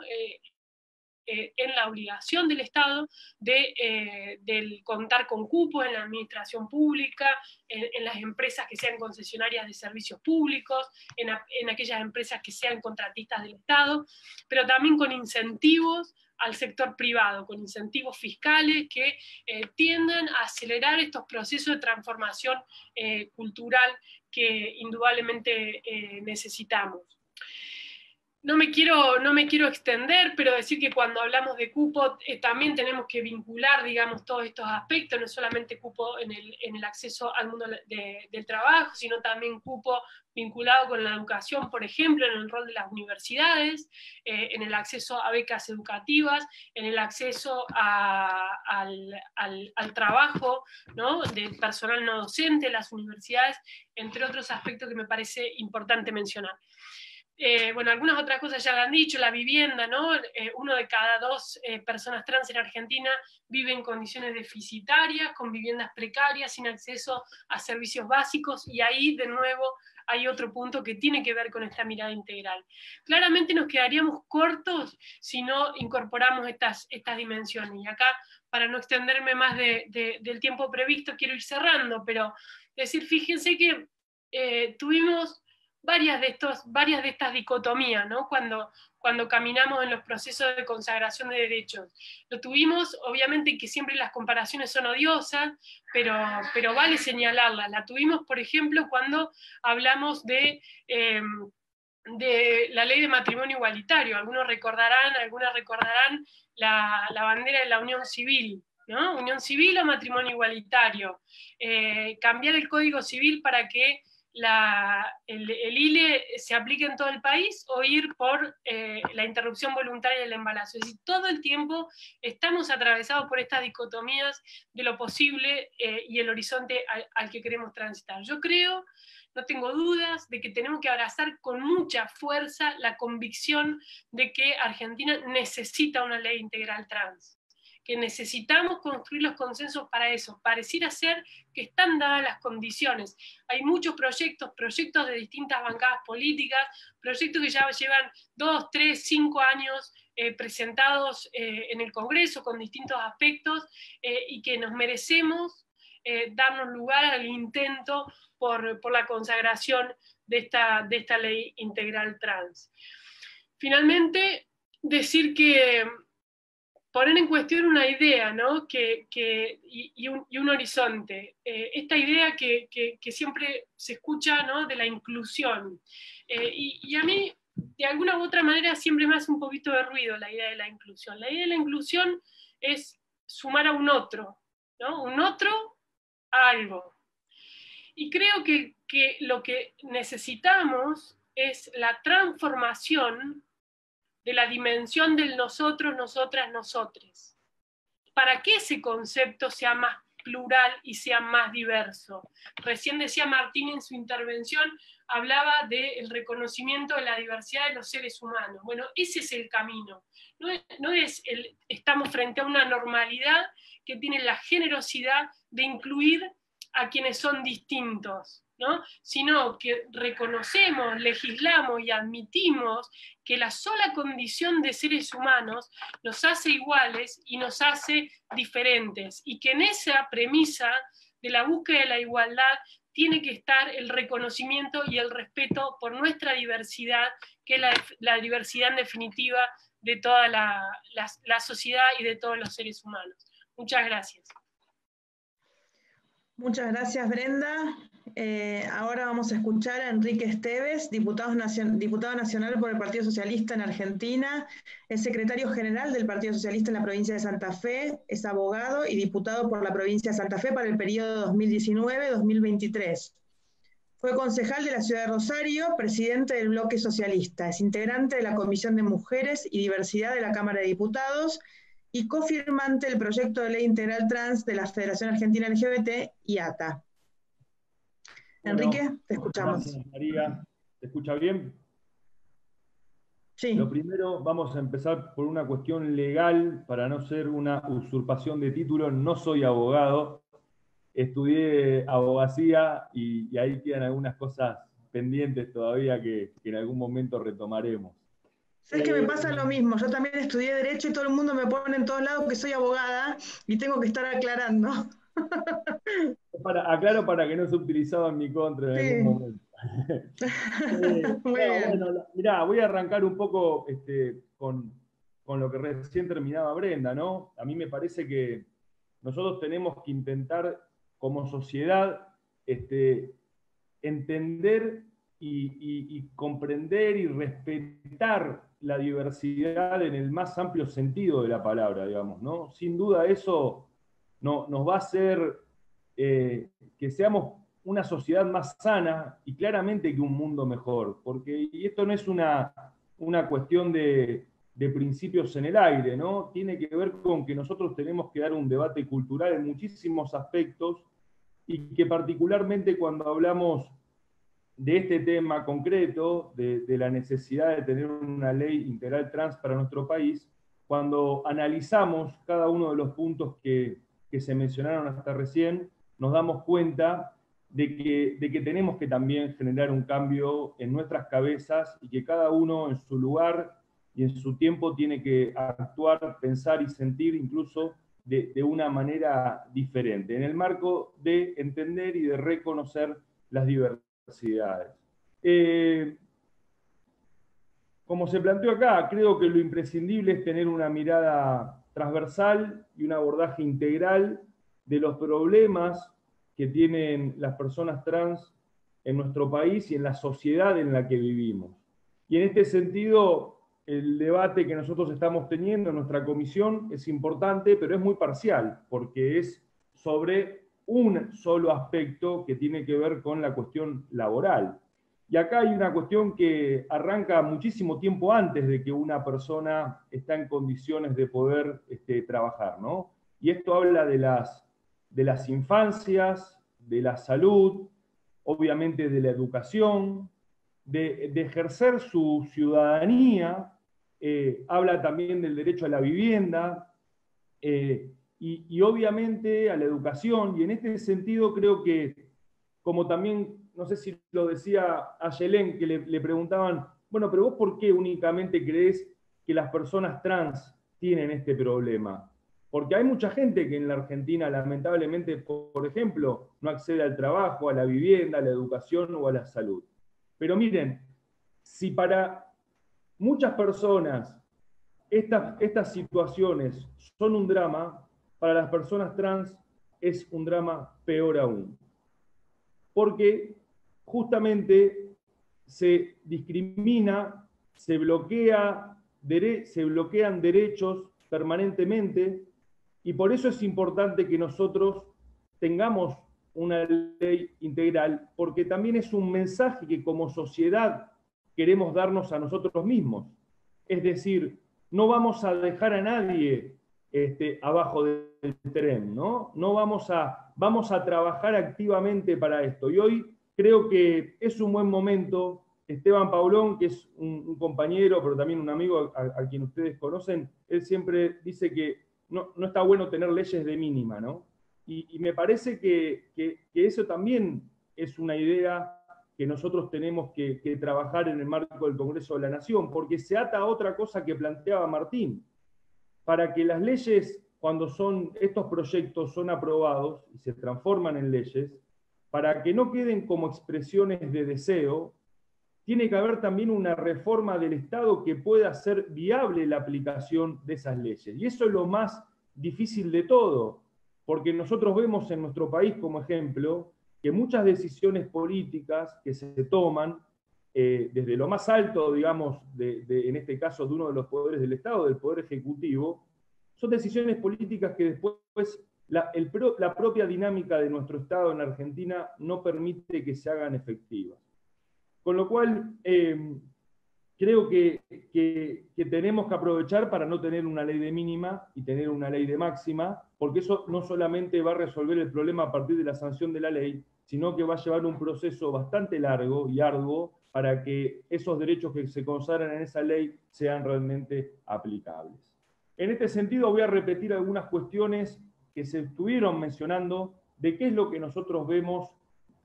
En la obligación del Estado de contar con cupos en la administración pública, en las empresas que sean concesionarias de servicios públicos, en aquellas empresas que sean contratistas del Estado, pero también con incentivos al sector privado, con incentivos fiscales que tiendan a acelerar estos procesos de transformación cultural que indudablemente necesitamos. No me quiero extender, pero decir que cuando hablamos de cupo también tenemos que vincular, digamos, todos estos aspectos, no solamente cupo en el acceso al mundo del trabajo, sino también cupo vinculado con la educación, por ejemplo, en el rol de las universidades, en el acceso a becas educativas, en el acceso al trabajo, ¿no? Del personal no docente de las universidades, entre otros aspectos que me parece importante mencionar. Bueno, algunas otras cosas ya lo han dicho, la vivienda, ¿no? 1 de cada 2 personas trans en Argentina vive en condiciones deficitarias, con viviendas precarias, sin acceso a servicios básicos, y ahí de nuevo hay otro punto que tiene que ver con esta mirada integral. Claramente nos quedaríamos cortos si no incorporamos estas dimensiones, y acá, para no extenderme más del tiempo previsto, quiero ir cerrando, pero decir, fíjense que tuvimos varias de estas dicotomías, ¿no? Cuando caminamos en los procesos de consagración de derechos. Lo tuvimos, obviamente que siempre las comparaciones son odiosas, pero vale señalarlas. La tuvimos, por ejemplo, cuando hablamos de la ley de matrimonio igualitario. Algunas recordarán la bandera de la unión civil, ¿no? Unión civil o matrimonio igualitario. Cambiar el Código Civil para que el ILE se aplique en todo el país, o ir por la interrupción voluntaria del embarazo. Es decir, todo el tiempo estamos atravesados por estas dicotomías de lo posible y el horizonte al que queremos transitar. Yo creo, no tengo dudas, de que tenemos que abrazar con mucha fuerza la convicción de que Argentina necesita una ley integral trans, que necesitamos construir los consensos para eso. Pareciera ser que están dadas las condiciones. Hay muchos proyectos de distintas bancadas políticas, proyectos que ya llevan 2, 3, 5 años presentados en el Congreso con distintos aspectos y que nos merecemos darnos lugar al intento por la consagración de esta ley integral trans. Finalmente, decir que poner en cuestión una idea, ¿no? y un horizonte. Esta idea que siempre se escucha, ¿no? De la inclusión. Y a mí, de alguna u otra manera, siempre me hace un poquito de ruido la idea de la inclusión. La idea de la inclusión es sumar a un otro, ¿no? Un otro a algo. Y creo que lo que necesitamos es la transformación de la dimensión del nosotros, nosotras, nosotres, para que ese concepto sea más plural y sea más diverso. Recién decía Martín en su intervención hablaba del reconocimiento de la diversidad de los seres humanos. Bueno, ese es el camino. Estamos frente a una normalidad que tiene la generosidad de incluir a quienes son distintos, ¿no? Sino que reconocemos, legislamos y admitimos que la sola condición de seres humanos nos hace iguales y nos hace diferentes, y que en esa premisa de la búsqueda de la igualdad tiene que estar el reconocimiento y el respeto por nuestra diversidad, que es la diversidad en definitiva de toda la sociedad y de todos los seres humanos. Muchas gracias. Muchas gracias, Brenda. Ahora vamos a escuchar a Enrique Esteves, diputado nacional por el Partido Socialista en Argentina, es secretario general del Partido Socialista en la provincia de Santa Fe, es abogado y diputado por la provincia de Santa Fe para el periodo 2019-2023. Fue concejal de la ciudad de Rosario, presidente del Bloque Socialista, es integrante de la Comisión de Mujeres y Diversidad de la Cámara de Diputados y cofirmante del proyecto de ley integral trans de la Federación Argentina LGBT y ATA. Bueno, Enrique, te escuchamos. Gracias, María. ¿Te escucha bien? Sí. Lo primero, vamos a empezar por una cuestión legal, para no ser una usurpación de título. No soy abogado, estudié abogacía y ahí quedan algunas cosas pendientes todavía que en algún momento retomaremos. ¿Sabes que me pasa lo mismo? Yo también estudié Derecho y todo el mundo me pone en todos lados que soy abogada y tengo que estar aclarando. Aclaro para que no sea utilizado en mi contra en algún momento. Bueno, mirá, voy a arrancar un poco con lo que recién terminaba Brenda, ¿no? A mí me parece que nosotros tenemos que intentar, como sociedad, entender y comprender y respetar la diversidad en el más amplio sentido de la palabra, digamos, ¿no? Sin duda eso nos va a hacer que seamos una sociedad más sana y claramente que un mundo mejor, porque y esto no es una cuestión de principios en el aire, ¿no? Tiene que ver con que nosotros tenemos que dar un debate cultural en muchísimos aspectos y que particularmente cuando hablamos de este tema concreto, de la necesidad de tener una ley integral trans para nuestro país, cuando analizamos cada uno de los puntos que se mencionaron hasta recién, nos damos cuenta de que tenemos que también generar un cambio en nuestras cabezas y que cada uno en su lugar y en su tiempo tiene que actuar, pensar y sentir incluso de una manera diferente, en el marco de entender y de reconocer las diversidades. Como se planteó acá, creo que lo imprescindible es tener una mirada transversal y un abordaje integral de los problemas que tienen las personas trans en nuestro país y en la sociedad en la que vivimos. Y en este sentido, el debate que nosotros estamos teniendo en nuestra comisión es importante, pero es muy parcial, porque es sobre un solo aspecto que tiene que ver con la cuestión laboral. Y acá hay una cuestión que arranca muchísimo tiempo antes de que una persona está en condiciones de poder trabajar, ¿no? Y esto habla de las infancias, de la salud, obviamente de la educación, de ejercer su ciudadanía, habla también del derecho a la vivienda, y obviamente a la educación, y en este sentido creo que, como también, no sé si lo decía a Yelén, que le preguntaban, bueno, pero vos ¿por qué únicamente creés que las personas trans tienen este problema? Porque hay mucha gente que en la Argentina, lamentablemente, por ejemplo, no accede al trabajo, a la vivienda, a la educación o a la salud. Pero miren, si para muchas personas estas situaciones son un drama, para las personas trans es un drama peor aún. Porque justamente se discrimina, se bloquean derechos permanentemente, y por eso es importante que nosotros tengamos una ley integral, porque también es un mensaje que como sociedad queremos darnos a nosotros mismos. Es decir, no vamos a dejar a nadie abajo del tren, ¿no? Vamos a trabajar activamente para esto. Y hoy creo que es un buen momento. Esteban Paulón, que es un compañero, pero también un amigo a quien ustedes conocen, él siempre dice que no está bueno tener leyes de mínima, ¿no? Y me parece que eso también es una idea que nosotros tenemos que trabajar en el marco del Congreso de la Nación, porque se ata a otra cosa que planteaba Martín. Para que las leyes, cuando estos proyectos son aprobados y se transforman en leyes, para que no queden como expresiones de deseo, tiene que haber también una reforma del Estado que pueda hacer viable la aplicación de esas leyes. Y eso es lo más difícil de todo, porque nosotros vemos en nuestro país, como ejemplo, que muchas decisiones políticas que se toman desde lo más alto, digamos, en este caso de uno de los poderes del Estado, del Poder Ejecutivo, son decisiones políticas que después la propia dinámica de nuestro Estado en Argentina no permite que se hagan efectivas. Con lo cual, creo que tenemos que aprovechar para no tener una ley de mínima y tener una ley de máxima, porque eso no solamente va a resolver el problema a partir de la sanción de la ley, sino que va a llevar un proceso bastante largo y arduo para que esos derechos que se consagran en esa ley sean realmente aplicables. En este sentido, voy a repetir algunas cuestiones que se estuvieron mencionando de qué es lo que nosotros vemos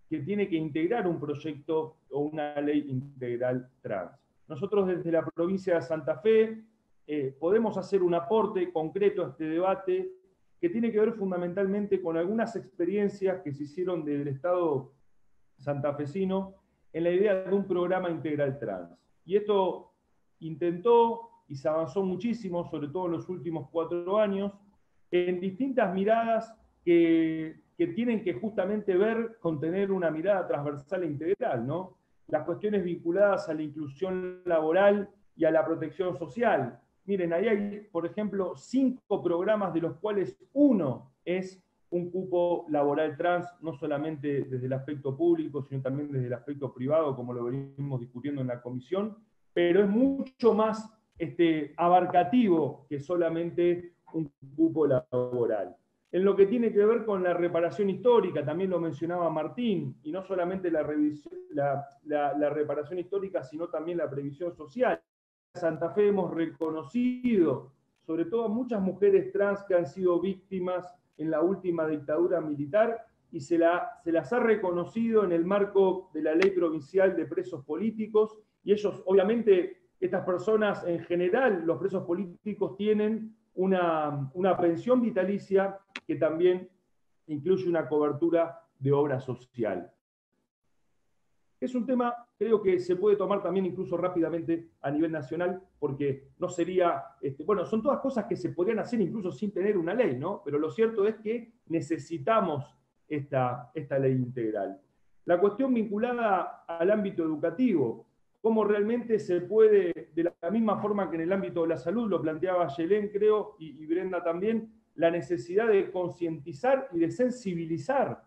que tiene que integrar un proyecto o una ley integral trans. Nosotros desde la provincia de Santa Fe podemos hacer un aporte concreto a este debate que tiene que ver fundamentalmente con algunas experiencias que se hicieron desde el Estado santafesino en la idea de un programa integral trans. Y esto intentó y se avanzó muchísimo, sobre todo en los últimos 4 años, en distintas miradas que tienen que justamente ver con tener una mirada transversal e integral, ¿no? Las cuestiones vinculadas a la inclusión laboral y a la protección social. Miren, ahí hay, por ejemplo, 5 programas de los cuales uno es un cupo laboral trans, no solamente desde el aspecto público, sino también desde el aspecto privado, como lo venimos discutiendo en la comisión, pero es mucho más abarcativo que solamente un cupo laboral. En lo que tiene que ver con la reparación histórica, también lo mencionaba Martín, y no solamente la reparación histórica, sino también la previsión social. En Santa Fe hemos reconocido, sobre todo a muchas mujeres trans que han sido víctimas en la última dictadura militar, y se las ha reconocido en el marco de la Ley Provincial de Presos Políticos, y ellos, obviamente, estas personas en general, los presos políticos tienen una pensión vitalicia que también incluye una cobertura de obra social. Es un tema, creo que se puede tomar también incluso rápidamente a nivel nacional, porque no sería, bueno, son todas cosas que se podrían hacer incluso sin tener una ley, ¿no? Pero lo cierto es que necesitamos esta ley integral. La cuestión vinculada al ámbito educativo, cómo realmente se puede, de la misma forma que en el ámbito de la salud, lo planteaba Yelén, creo, y Brenda también, la necesidad de concientizar y de sensibilizar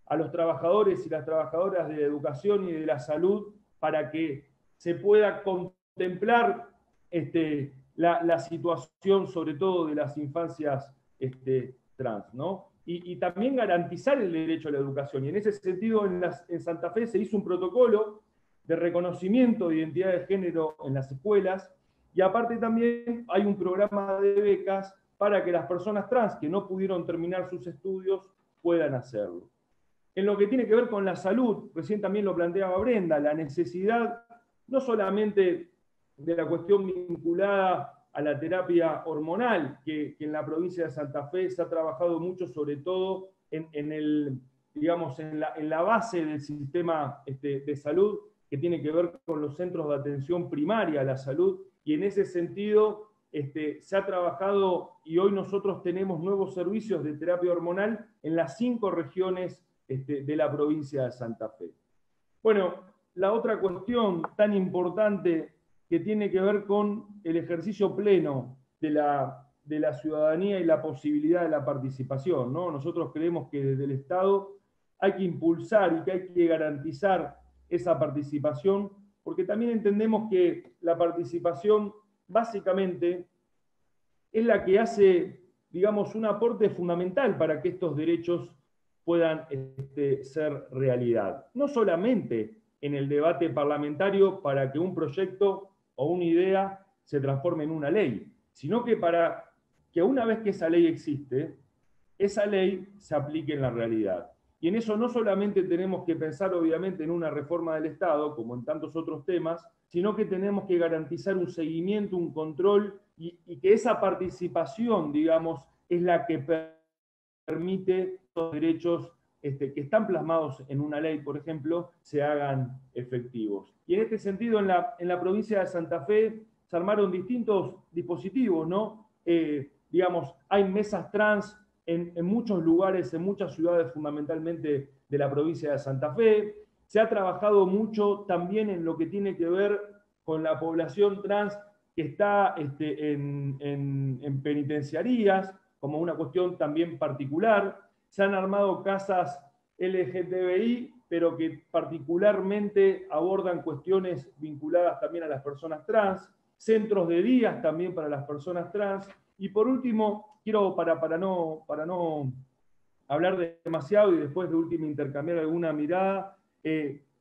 a los trabajadores y las trabajadoras de la educación y de la salud para que se pueda contemplar la situación, sobre todo de las infancias trans, ¿no? Y también garantizar el derecho a la educación. Y en ese sentido, en Santa Fe se hizo un protocolo de reconocimiento de identidad de género en las escuelas, y aparte también hay un programa de becas para que las personas trans que no pudieron terminar sus estudios puedan hacerlo. En lo que tiene que ver con la salud, recién también lo planteaba Brenda, la necesidad no solamente de la cuestión vinculada a la terapia hormonal, que en la provincia de Santa Fe se ha trabajado mucho, sobre todo en la base del sistema de salud, que tiene que ver con los centros de atención primaria a la salud, y en ese sentido se ha trabajado, y hoy nosotros tenemos nuevos servicios de terapia hormonal en las 5 regiones de la provincia de Santa Fe. Bueno, la otra cuestión tan importante que tiene que ver con el ejercicio pleno de la ciudadanía y la posibilidad de la participación, ¿no? Nosotros creemos que desde el Estado hay que impulsar y que hay que garantizar esa participación, porque también entendemos que la participación básicamente es la que hace, digamos, un aporte fundamental para que estos derechos puedan ser realidad. No solamente en el debate parlamentario para que un proyecto o una idea se transforme en una ley, sino que para que una vez que esa ley existe, esa ley se aplique en la realidad. Y en eso no solamente tenemos que pensar, obviamente, en una reforma del Estado, como en tantos otros temas, sino que tenemos que garantizar un seguimiento, un control, y que esa participación, digamos, es la que permite los derechos que están plasmados en una ley, por ejemplo, se hagan efectivos. Y en este sentido, en la provincia de Santa Fe se armaron distintos dispositivos, ¿no? Digamos, hay mesas trans en muchos lugares, en muchas ciudades, fundamentalmente de la provincia de Santa Fe. Se ha trabajado mucho también en lo que tiene que ver con la población trans que está en penitenciarías, como una cuestión también particular. Se han armado casas LGTBI, pero que particularmente abordan cuestiones vinculadas también a las personas trans, centros de días también para las personas trans. Y por último, quiero, para no hablar demasiado y después de último intercambiar alguna mirada,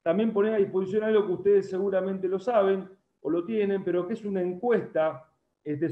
también poner a disposición algo que ustedes seguramente lo saben o lo tienen, pero que es una encuesta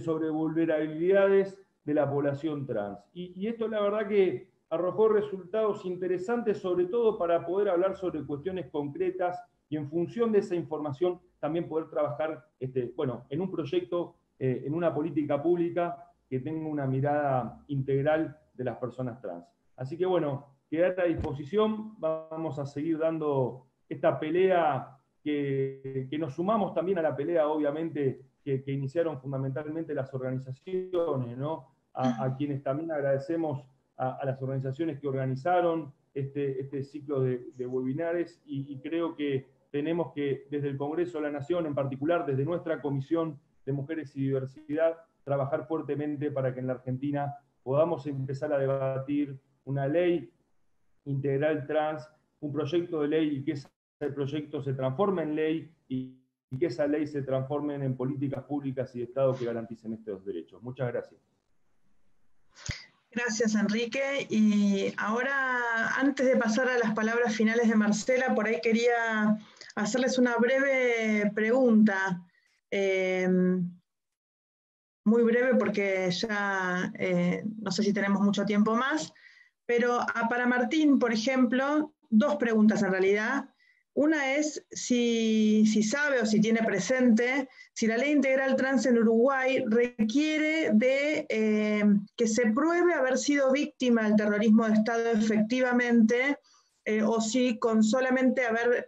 sobre vulnerabilidades de la población trans. Y esto la verdad que arrojó resultados interesantes, sobre todo para poder hablar sobre cuestiones concretas y en función de esa información también poder trabajar en un proyecto, en una política pública que tenga una mirada integral de las personas trans. Así que bueno, quedar a disposición, vamos a seguir dando esta pelea que nos sumamos también a la pelea, obviamente, que iniciaron fundamentalmente las organizaciones, ¿no? A quienes también agradecemos a las organizaciones que organizaron este ciclo de webinares y creo que tenemos que, desde el Congreso de la Nación, en particular desde nuestra Comisión de Mujeres y Diversidad, trabajar fuertemente para que en la Argentina podamos empezar a debatir una ley integral trans, un proyecto de ley y que ese proyecto se transforme en ley y que esa ley se transforme en políticas públicas y de Estado que garanticen estos derechos. Muchas gracias. Gracias, Enrique. Y ahora, antes de pasar a las palabras finales de Marcela, por ahí quería hacerles una breve pregunta. Muy breve porque ya no sé si tenemos mucho tiempo más, pero para Martín, por ejemplo, dos preguntas en realidad. Una es si sabe o si tiene presente si la ley integral trans en Uruguay requiere de que se pruebe haber sido víctima del terrorismo de Estado efectivamente, o si con solamente haber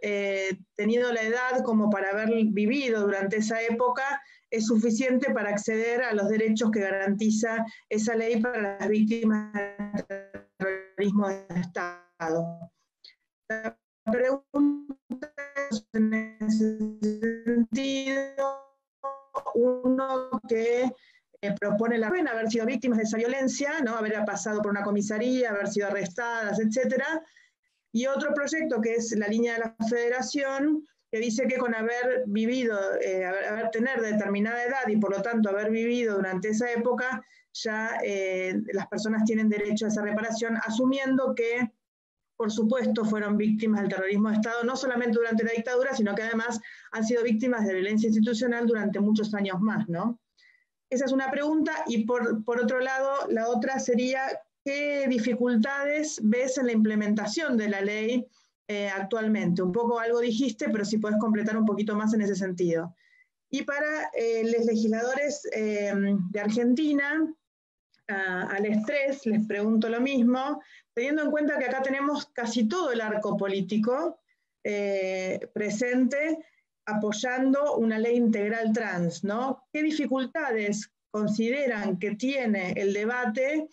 tenido la edad como para haber vivido durante esa época es suficiente para acceder a los derechos que garantiza esa ley para las víctimas del terrorismo de Estado. La pregunta es en ese sentido, uno que propone la pena haber sido víctimas de esa violencia, ¿no? Haber pasado por una comisaría, haber sido arrestadas, etcétera. Y otro proyecto que es la línea de la Federación, que dice que con haber vivido, haber tener determinada edad y por lo tanto haber vivido durante esa época, ya las personas tienen derecho a esa reparación, asumiendo que, por supuesto, fueron víctimas del terrorismo de Estado, no solamente durante la dictadura, sino que además han sido víctimas de violencia institucional durante muchos años más, ¿no? Esa es una pregunta, y por otro lado, la otra sería, ¿qué dificultades ves en la implementación de la ley actualmente? Un poco algo dijiste, pero si puedes completar un poquito más en ese sentido. Y para los legisladores de Argentina, al estrés, les pregunto lo mismo, teniendo en cuenta que acá tenemos casi todo el arco político presente apoyando una ley integral trans, ¿no? ¿Qué dificultades consideran que tiene el debate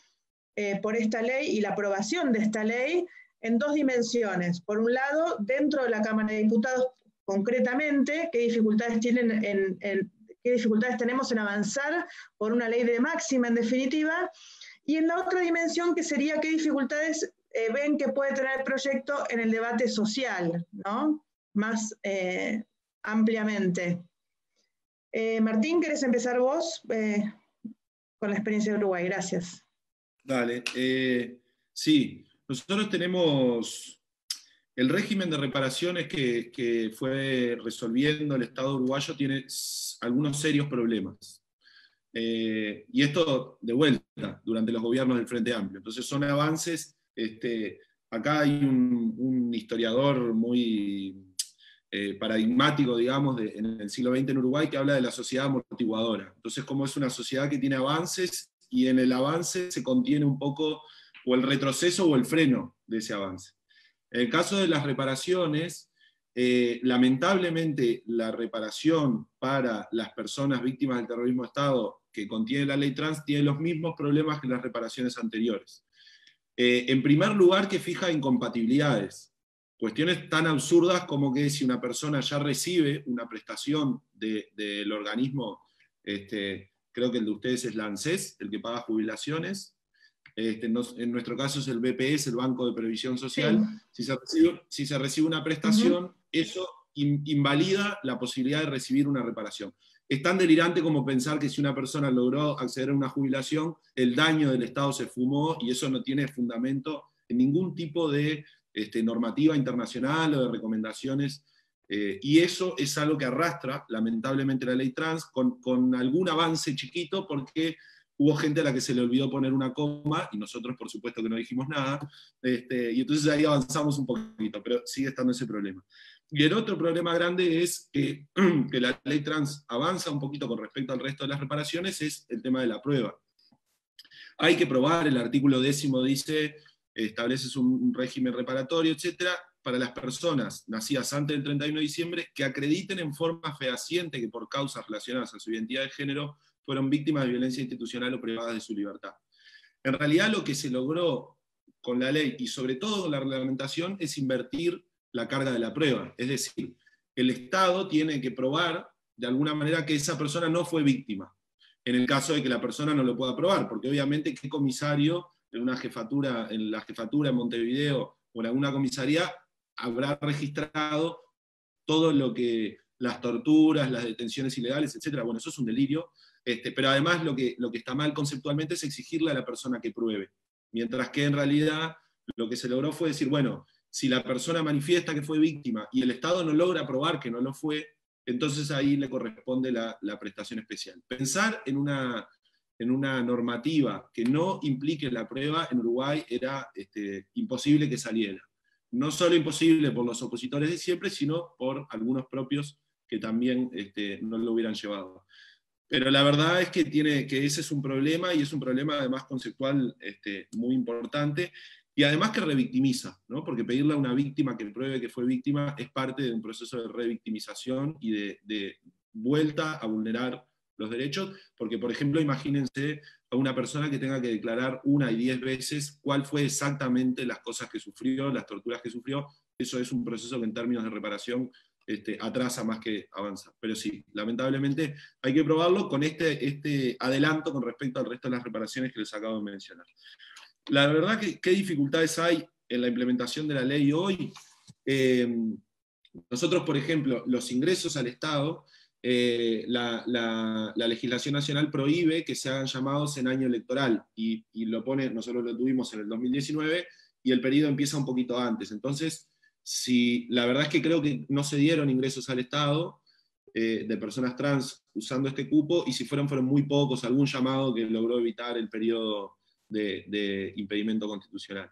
por esta ley y la aprobación de esta ley en dos dimensiones? Por un lado, dentro de la Cámara de Diputados, concretamente, ¿qué dificultades tenemos en avanzar por una ley de máxima, en definitiva? Y en la otra dimensión, que sería qué dificultades ven que puede tener el proyecto en el debate social, ¿no? Más ampliamente. Martín, ¿querés empezar vos con la experiencia de Uruguay? Gracias. Dale. Sí, Nosotros tenemos el régimen de reparaciones que fue resolviendo el Estado uruguayo, tiene algunos serios problemas. Y esto, de vuelta, durante los gobiernos del Frente Amplio. Entonces son avances. Acá hay un historiador muy paradigmático, digamos, en el siglo XX en Uruguay, que habla de la sociedad amortiguadora. Entonces, como es una sociedad que tiene avances, y en el avance se contiene un poco o el retroceso o el freno de ese avance. En el caso de las reparaciones, lamentablemente la reparación para las personas víctimas del terrorismo de Estado que contiene la ley trans tiene los mismos problemas que las reparaciones anteriores. En primer lugar, que fija incompatibilidades. Cuestiones tan absurdas como que si una persona ya recibe una prestación del organismo, creo que el de ustedes es la ANSES, el que paga jubilaciones, en nuestro caso es el BPS, el Banco de Previsión Social, sí. Si se recibe una prestación, eso invalida la posibilidad de recibir una reparación. Es tan delirante como pensar que si una persona logró acceder a una jubilación, el daño del Estado se fumó, y eso no tiene fundamento en ningún tipo de normativa internacional o de recomendaciones, y eso es algo que arrastra, lamentablemente, la ley trans, con algún avance chiquito, porque hubo gente a la que se le olvidó poner una coma, y nosotros por supuesto que no dijimos nada, y entonces ahí avanzamos un poquito, pero sigue estando ese problema. Y el otro problema grande es que la ley trans avanza un poquito con respecto al resto de las reparaciones, es el tema de la prueba. Hay que probar, el artículo 10 dice, estableces un régimen reparatorio, etcétera, para las personas nacidas antes del 31 de diciembre que acrediten en forma fehaciente que por causas relacionadas a su identidad de género fueron víctimas de violencia institucional o privadas de su libertad. En realidad lo que se logró con la ley, y sobre todo con la reglamentación, es invertir la carga de la prueba. Es decir, el Estado tiene que probar de alguna manera que esa persona no fue víctima, en el caso de que la persona no lo pueda probar, porque obviamente qué comisario en la jefatura en Montevideo o en alguna comisaría habrá registrado todo lo que, las torturas, las detenciones ilegales, etc. Bueno, eso es un delirio, pero además lo que está mal conceptualmente es exigirle a la persona que pruebe, mientras que en realidad lo que se logró fue decir, bueno, si la persona manifiesta que fue víctima y el Estado no logra probar que no lo fue, entonces ahí le corresponde la prestación especial. Pensar en una normativa que no implique la prueba en Uruguay era imposible que saliera. No solo imposible por los opositores de siempre, sino por algunos propios que también no lo hubieran llevado. Pero la verdad es que ese es un problema, y es un problema además conceptual muy importante, y además que revictimiza, ¿no? Porque pedirle a una víctima que pruebe que fue víctima es parte de un proceso de revictimización y de vuelta a vulnerar los derechos, porque por ejemplo imagínense a una persona que tenga que declarar 1 y 10 veces cuál fue exactamente las cosas que sufrió, las torturas que sufrió. Eso es un proceso que en términos de reparación atrasa más que avanza. Pero sí, lamentablemente hay que probarlo con este adelanto con respecto al resto de las reparaciones que les acabo de mencionar. La verdad que qué dificultades hay en la implementación de la ley hoy. Nosotros, por ejemplo, los ingresos al Estado, la legislación nacional prohíbe que se hagan llamados en año electoral, y nosotros lo tuvimos en el 2019, y el periodo empieza un poquito antes. Entonces, la verdad es que creo que no se dieron ingresos al Estado de personas trans usando este cupo, y si fueron muy pocos, algún llamado que logró evitar el periodo de impedimento constitucional.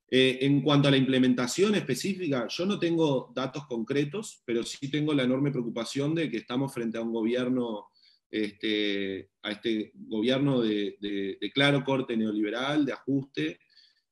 En cuanto a la implementación específica, yo no tengo datos concretos, pero sí tengo la enorme preocupación de que estamos frente a un gobierno, gobierno de claro corte neoliberal, de ajuste,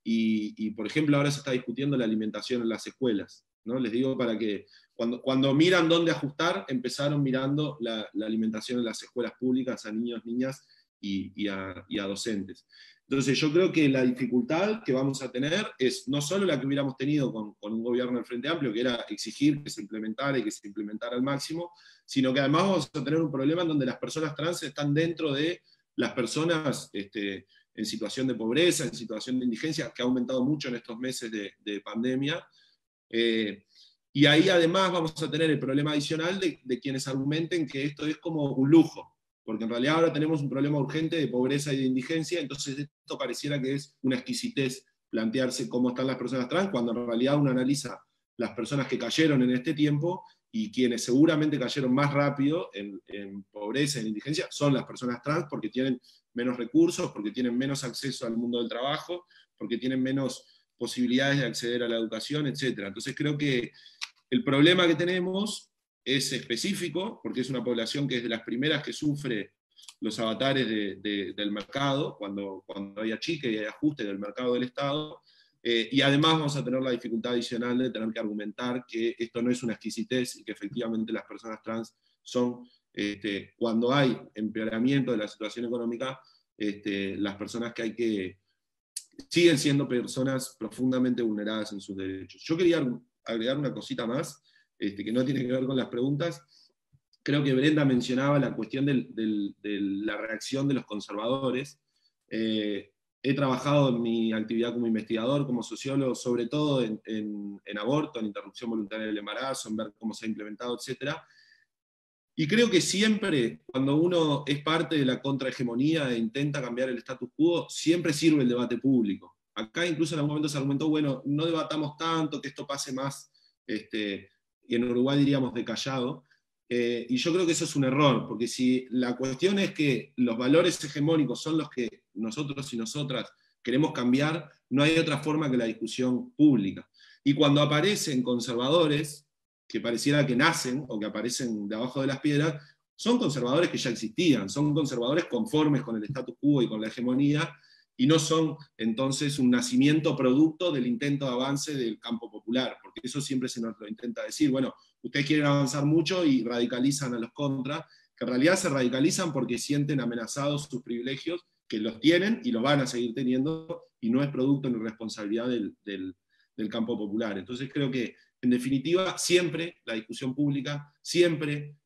y por ejemplo ahora se está discutiendo la alimentación en las escuelas, ¿no? Les digo para que cuando miran dónde ajustar, empezaron mirando la alimentación en las escuelas públicas a niños, niñas y a docentes. Entonces yo creo que la dificultad que vamos a tener es no solo la que hubiéramos tenido con un gobierno del Frente Amplio, que era exigir que se implementara y que se implementara al máximo, sino que además vamos a tener un problema en donde las personas trans están dentro de las personas en situación de pobreza, en situación de indigencia, que ha aumentado mucho en estos meses de pandemia. Y ahí además vamos a tener el problema adicional de quienes argumenten que esto es como un lujo, porque en realidad ahora tenemos un problema urgente de pobreza y de indigencia, entonces esto pareciera que es una exquisitez plantearse cómo están las personas trans, cuando en realidad uno analiza las personas que cayeron en este tiempo, y quienes seguramente cayeron más rápido en pobreza, en indigencia, son las personas trans, porque tienen menos recursos, porque tienen menos acceso al mundo del trabajo, porque tienen menos posibilidades de acceder a la educación, etc. Entonces creo que el problema que tenemos es específico, porque es una población que es de las primeras que sufre los avatares del mercado, cuando hay achique y hay ajuste del mercado del Estado, y además vamos a tener la dificultad adicional de tener que argumentar que esto no es una exquisitez y que efectivamente las personas trans son, cuando hay empeoramiento de la situación económica, las personas que siguen siendo personas profundamente vulneradas en sus derechos. Yo quería agregar una cosita más, que no tiene que ver con las preguntas. Creo que Brenda mencionaba la cuestión de la reacción de los conservadores. He trabajado en mi actividad como investigador, como sociólogo, sobre todo en aborto, en interrupción voluntaria del embarazo, en ver cómo se ha implementado, etc. Y creo que siempre, cuando uno es parte de la contrahegemonía e intenta cambiar el status quo, siempre sirve el debate público. Acá incluso en algún momento se argumentó, bueno, no debatamos tanto, que esto pase más, y en Uruguay diríamos de callado. Y yo creo que eso es un error, porque si la cuestión es que los valores hegemónicos son los que nosotros y nosotras queremos cambiar, no hay otra forma que la discusión pública. Y cuando aparecen conservadores, que pareciera que nacen o que aparecen de abajo de las piedras, son conservadores que ya existían, son conservadores conformes con el status quo y con la hegemonía, y no son entonces un nacimiento producto del intento de avance del campo popular, porque eso siempre se nos lo intenta decir, bueno, ustedes quieren avanzar mucho y radicalizan a los contras, que en realidad se radicalizan porque sienten amenazados sus privilegios, que los tienen y los van a seguir teniendo, y no es producto ni responsabilidad del campo popular. Entonces creo que, en definitiva, siempre la discusión pública, siempre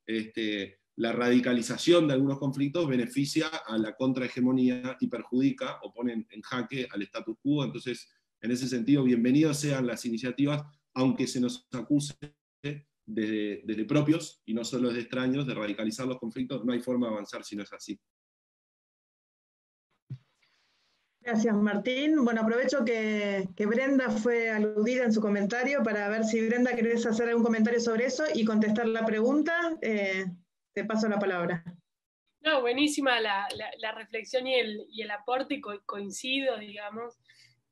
la radicalización de algunos conflictos beneficia a la contrahegemonía y perjudica o pone en jaque al status quo. Entonces, en ese sentido, bienvenidas sean las iniciativas, aunque se nos acuse desde propios y no solo desde extraños de radicalizar los conflictos. No hay forma de avanzar si no es así. Gracias, Martín. Bueno, aprovecho que Brenda fue aludida en su comentario para ver si, Brenda, querés hacer algún comentario sobre eso y contestar la pregunta. Te paso la palabra. No, buenísima la reflexión y el aporte, coincido, digamos.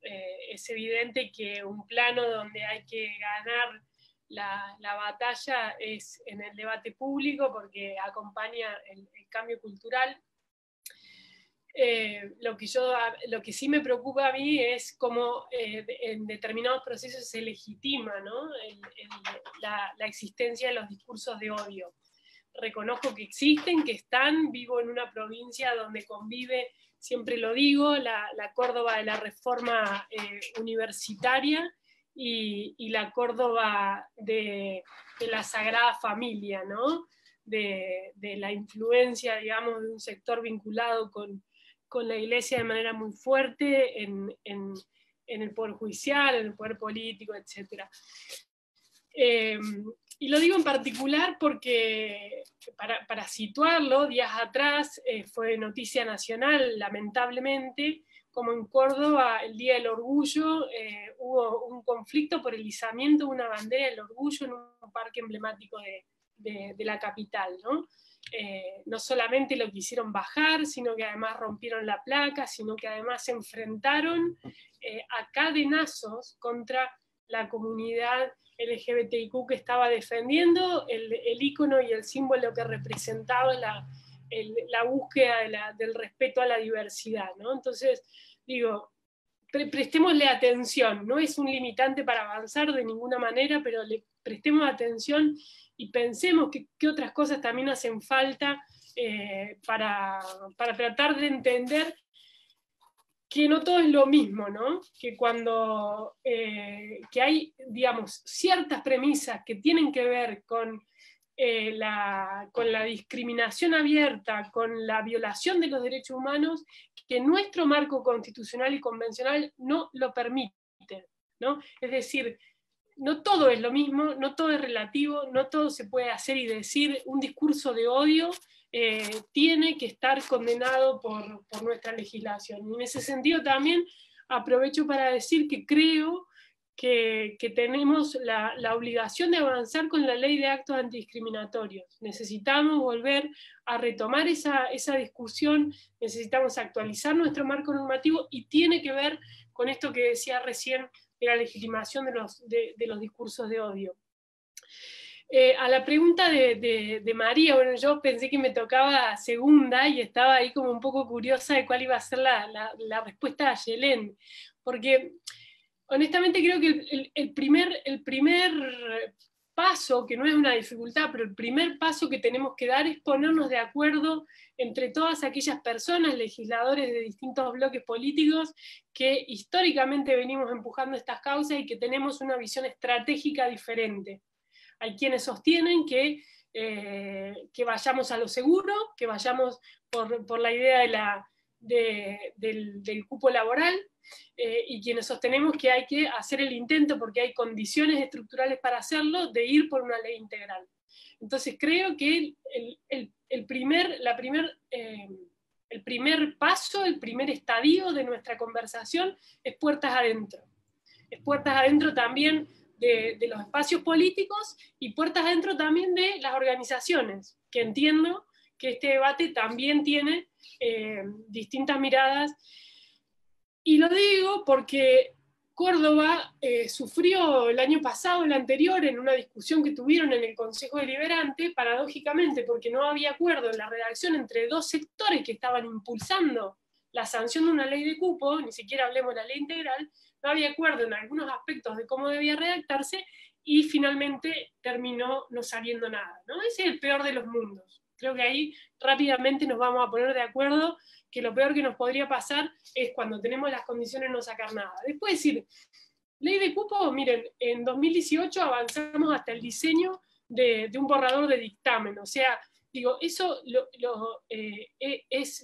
Es evidente que un plano donde hay que ganar la batalla es en el debate público, porque acompaña el cambio cultural. Lo que sí me preocupa a mí es cómo en determinados procesos se legitima, ¿no? la existencia de los discursos de odio. Reconozco que existen, que están, vivo en una provincia donde convive, siempre lo digo, la Córdoba de la Reforma Universitaria y la Córdoba de la Sagrada Familia, ¿no? De la influencia, digamos, de un sector vinculado con la Iglesia de manera muy fuerte en el Poder Judicial, en el Poder Político, etc. Y lo digo en particular porque, para situarlo, días atrás fue noticia nacional, lamentablemente, como en Córdoba, el Día del Orgullo, hubo un conflicto por el izamiento de una bandera del orgullo en un parque emblemático de la capital, ¿no? No solamente lo quisieron bajar, sino que además rompieron la placa, sino que además se enfrentaron a cadenazos contra la comunidad LGBTIQ que estaba defendiendo el ícono y el símbolo que representaba la búsqueda del respeto a la diversidad, ¿no? Entonces, digo, prestémosle atención, no es un limitante para avanzar de ninguna manera, pero le prestemos atención y pensemos qué otras cosas también hacen falta para tratar de entender que no todo es lo mismo, ¿no? Que cuando que hay, digamos, ciertas premisas que tienen que ver con la discriminación abierta, con la violación de los derechos humanos, que nuestro marco constitucional y convencional no lo permite, ¿no? Es decir, no todo es lo mismo, no todo es relativo, no todo se puede hacer y decir. Un discurso de odio tiene que estar condenado por nuestra legislación. Y en ese sentido también aprovecho para decir que creo que tenemos la obligación de avanzar con la ley de actos antidiscriminatorios. Necesitamos volver a retomar esa discusión, necesitamos actualizar nuestro marco normativo y tiene que ver con esto que decía recién de la legitimación de los discursos de odio. A la pregunta de María, bueno, yo pensé que me tocaba segunda y estaba ahí como un poco curiosa de cuál iba a ser la respuesta a Yelén, porque honestamente creo que el primer paso, que no es una dificultad, pero el primer paso que tenemos que dar es ponernos de acuerdo entre todas aquellas personas, legisladores de distintos bloques políticos, que históricamente venimos empujando estas causas y que tenemos una visión estratégica diferente. Hay quienes sostienen que vayamos a lo seguro, que vayamos por la idea del cupo laboral, y quienes sostenemos que hay que hacer el intento, porque hay condiciones estructurales para hacerlo, de ir por una ley integral. Entonces creo que el primer paso, el primer estadio de nuestra conversación es puertas adentro. Es puertas adentro también de los espacios políticos y puertas adentro también de las organizaciones, que entiendo que este debate también tiene distintas miradas. Y lo digo porque Córdoba sufrió el año pasado, el anterior, en una discusión que tuvieron en el Consejo Deliberante, paradójicamente porque no había acuerdo en la redacción entre dos sectores que estaban impulsando la sanción de una ley de cupo, ni siquiera hablemos de la ley integral, no había acuerdo en algunos aspectos de cómo debía redactarse, y finalmente terminó no saliendo nada, ¿no? Ese es el peor de los mundos. Creo que ahí rápidamente nos vamos a poner de acuerdo que lo peor que nos podría pasar es cuando tenemos las condiciones no sacar nada. Después decir, ley de cupo, miren, en 2018 avanzamos hasta el diseño de un borrador de dictamen, o sea, digo, eso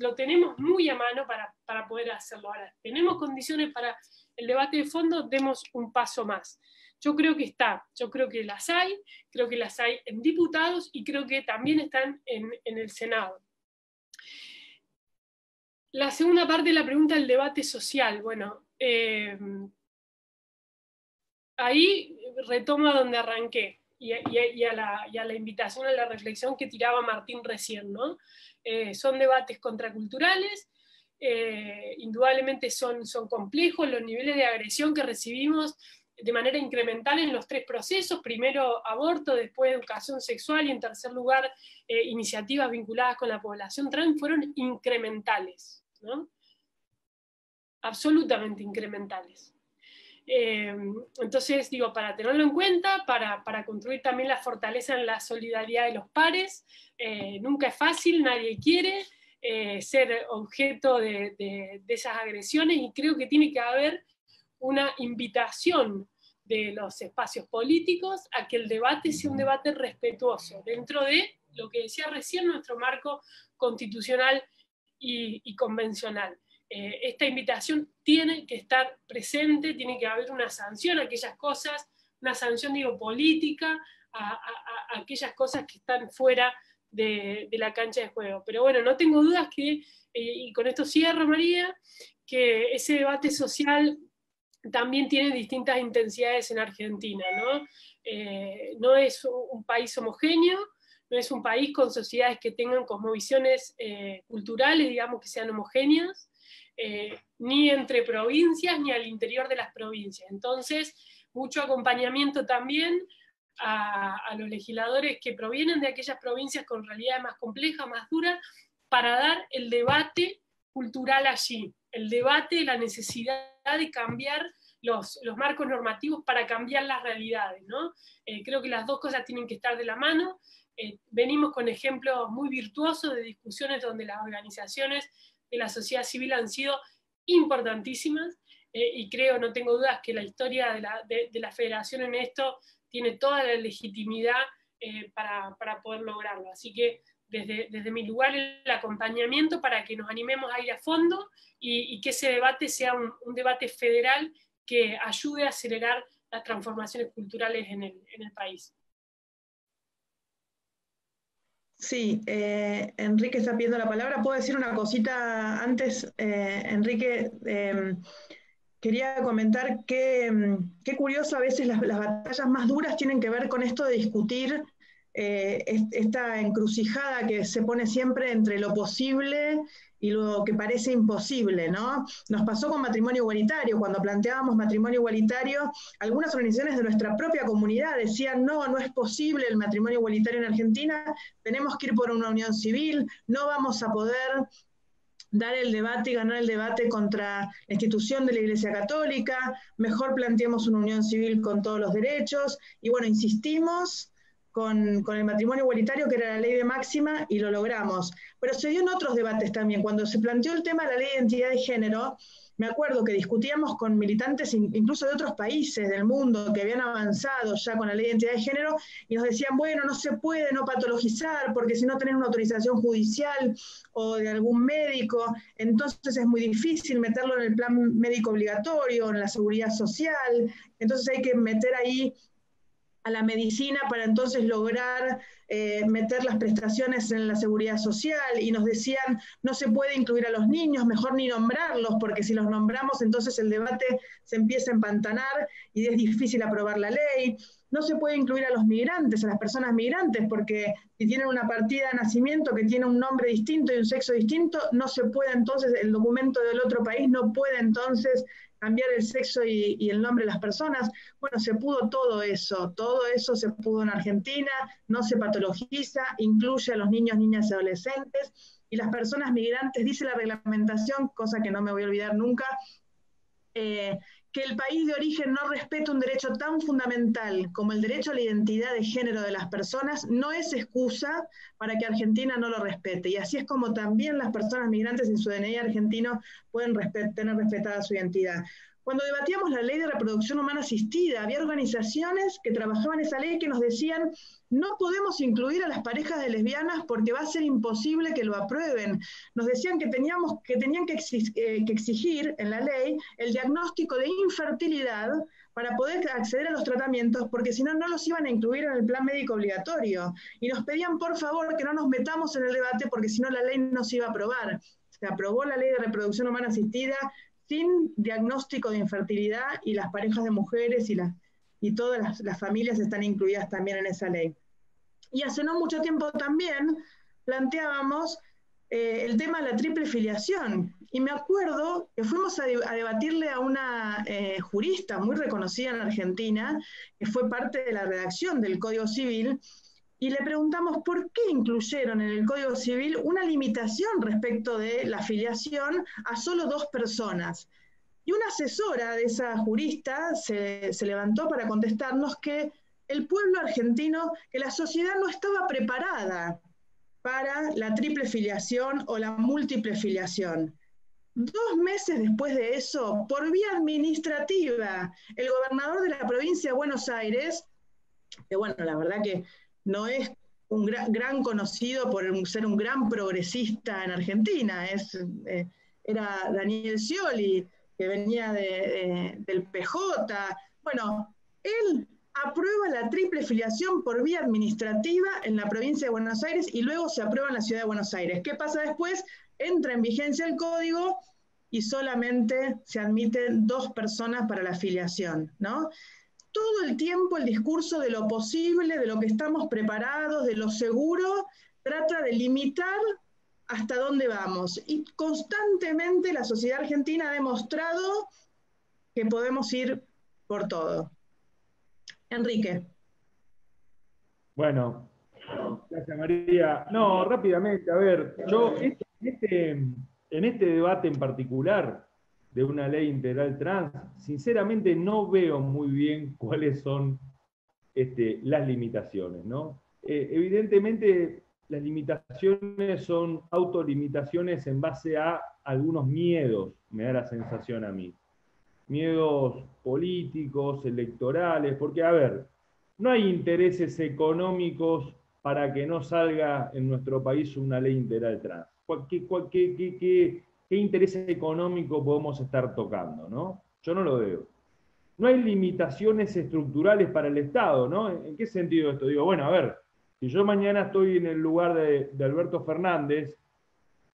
lo tenemos muy a mano para poder hacerlo. Ahora, tenemos condiciones para el debate de fondo, demos un paso más. Yo creo que yo creo que las hay en diputados y creo que también están en el Senado. La segunda parte de la pregunta, el debate social. Bueno, ahí retomo a donde arranqué y a la invitación, a la reflexión que tiraba Martín recién, ¿no? Son debates contraculturales, indudablemente son complejos los niveles de agresión que recibimos de manera incremental en los tres procesos: primero aborto, después educación sexual y en tercer lugar iniciativas vinculadas con la población trans, fueron incrementales, ¿no? Absolutamente incrementales. Entonces, digo, para tenerlo en cuenta, para construir también la fortaleza en la solidaridad de los pares, nunca es fácil, nadie quiere ser objeto de esas agresiones, y creo que tiene que haber una invitación de los espacios políticos a que el debate sea un debate respetuoso, dentro de lo que decía recién, nuestro marco constitucional y convencional. Esta invitación tiene que estar presente, tiene que haber una sanción a aquellas cosas, una sanción, digo, política, a aquellas cosas que están fuera de la cancha de juego. Pero bueno, no tengo dudas que, y con esto cierro, María, que ese debate social también tiene distintas intensidades en Argentina, ¿no? No es un país homogéneo, no es un país con sociedades que tengan cosmovisiones culturales, digamos, que sean homogéneas, ni entre provincias, ni al interior de las provincias. Entonces, mucho acompañamiento también a los legisladores que provienen de aquellas provincias con realidades más complejas, más duras, para dar el debate cultural allí, el debate, la necesidad de cambiar los marcos normativos para cambiar las realidades, ¿no? Creo que las dos cosas tienen que estar de la mano. Venimos con ejemplos muy virtuosos de discusiones donde las organizaciones de la sociedad civil han sido importantísimas, y creo, no tengo dudas, que la historia de la federación en esto tiene toda la legitimidad para poder lograrlo. Así que desde mi lugar, el acompañamiento para que nos animemos a ir a fondo y que ese debate sea un debate federal que ayude a acelerar las transformaciones culturales en el país. Sí, Enrique está pidiendo la palabra. ¿Puedo decir una cosita antes, Enrique? quería comentar que qué curioso, a veces las batallas más duras tienen que ver con esto de discutir esta encrucijada que se pone siempre entre lo posible y lo que parece imposible, ¿no? Nos pasó con matrimonio igualitario. Cuando planteábamos matrimonio igualitario, algunas organizaciones de nuestra propia comunidad decían, no, no es posible el matrimonio igualitario en Argentina, tenemos que ir por una unión civil, no vamos a poder dar el debate y ganar el debate contra la institución de la Iglesia Católica, mejor planteemos una unión civil con todos los derechos, y bueno, insistimos con el matrimonio igualitario, que era la ley de máxima, y lo logramos. Pero se dio en otros debates también. Cuando se planteó el tema de la ley de identidad de género, me acuerdo que discutíamos con militantes incluso de otros países del mundo que habían avanzado ya con la ley de identidad de género, y nos decían, bueno, no se puede no patologizar, porque si no tenés una autorización judicial o de algún médico, entonces es muy difícil meterlo en el plan médico obligatorio, en la seguridad social, entonces hay que meter ahí a la medicina para entonces lograr meter las prestaciones en la seguridad social, y nos decían, no se puede incluir a los niños, mejor ni nombrarlos, porque si los nombramos entonces el debate se empieza a empantanar y es difícil aprobar la ley. No se puede incluir a los migrantes, a las personas migrantes, porque si tienen una partida de nacimiento que tiene un nombre distinto y un sexo distinto, no se puede entonces, el documento del otro país no puede entonces cambiar el sexo y el nombre de las personas. Bueno, se pudo todo eso se pudo en Argentina, no se patologiza, incluye a los niños, niñas y adolescentes, y las personas migrantes, dice la reglamentación, cosa que no me voy a olvidar nunca, que el país de origen no respeta un derecho tan fundamental como el derecho a la identidad de género de las personas, no es excusa para que Argentina no lo respete. Y así es como también las personas migrantes en su DNI argentino pueden tener respetada su identidad. Cuando debatíamos la ley de reproducción humana asistida, había organizaciones que trabajaban esa ley que nos decían, no podemos incluir a las parejas de lesbianas porque va a ser imposible que lo aprueben. Nos decían que tenían que exigir en la ley el diagnóstico de infertilidad para poder acceder a los tratamientos, porque si no, no los iban a incluir en el plan médico obligatorio. Y nos pedían, por favor, que no nos metamos en el debate, porque si no la ley no se iba a aprobar. Se aprobó la ley de reproducción humana asistida sin diagnóstico de infertilidad, y las parejas de mujeres y todas las familias están incluidas también en esa ley. Y hace no mucho tiempo también planteábamos el tema de la triple filiación. Y me acuerdo que fuimos a debatirle a una jurista muy reconocida en Argentina, que fue parte de la redacción del Código Civil, y le preguntamos por qué incluyeron en el Código Civil una limitación respecto de la filiación a solo 2 personas. Y una asesora de esa jurista se levantó para contestarnos que el pueblo argentino, que la sociedad no estaba preparada para la triple filiación o la múltiple filiación. 2 meses después de eso, por vía administrativa, el gobernador de la provincia de Buenos Aires, que bueno, la verdad que no es un gran conocido por ser un gran progresista en Argentina, era Daniel Scioli, que venía del PJ. Bueno, él aprueba la triple filiación por vía administrativa en la provincia de Buenos Aires y luego se aprueba en la ciudad de Buenos Aires. ¿Qué pasa después? Entra en vigencia el código y solamente se admiten 2 personas para la filiación, ¿no? Todo el tiempo el discurso de lo posible, de lo que estamos preparados, de lo seguro, trata de limitar hasta dónde vamos. Y constantemente la sociedad argentina ha demostrado que podemos ir por todo. Enrique. Bueno, gracias María. No, rápidamente, a ver, yo en este debate en particular de una ley integral trans, sinceramente no veo muy bien cuáles son las limitaciones, ¿no? Evidentemente las limitaciones son autolimitaciones en base a algunos miedos, me da la sensación a mí. Miedos políticos, electorales, porque, a ver, no hay intereses económicos para que no salga en nuestro país una ley integral trans. ¿Qué interés económico podemos estar tocando, ¿no? Yo no lo veo. No hay limitaciones estructurales para el Estado, ¿no? ¿En qué sentido esto? Digo, bueno, a ver, si yo mañana estoy en el lugar de Alberto Fernández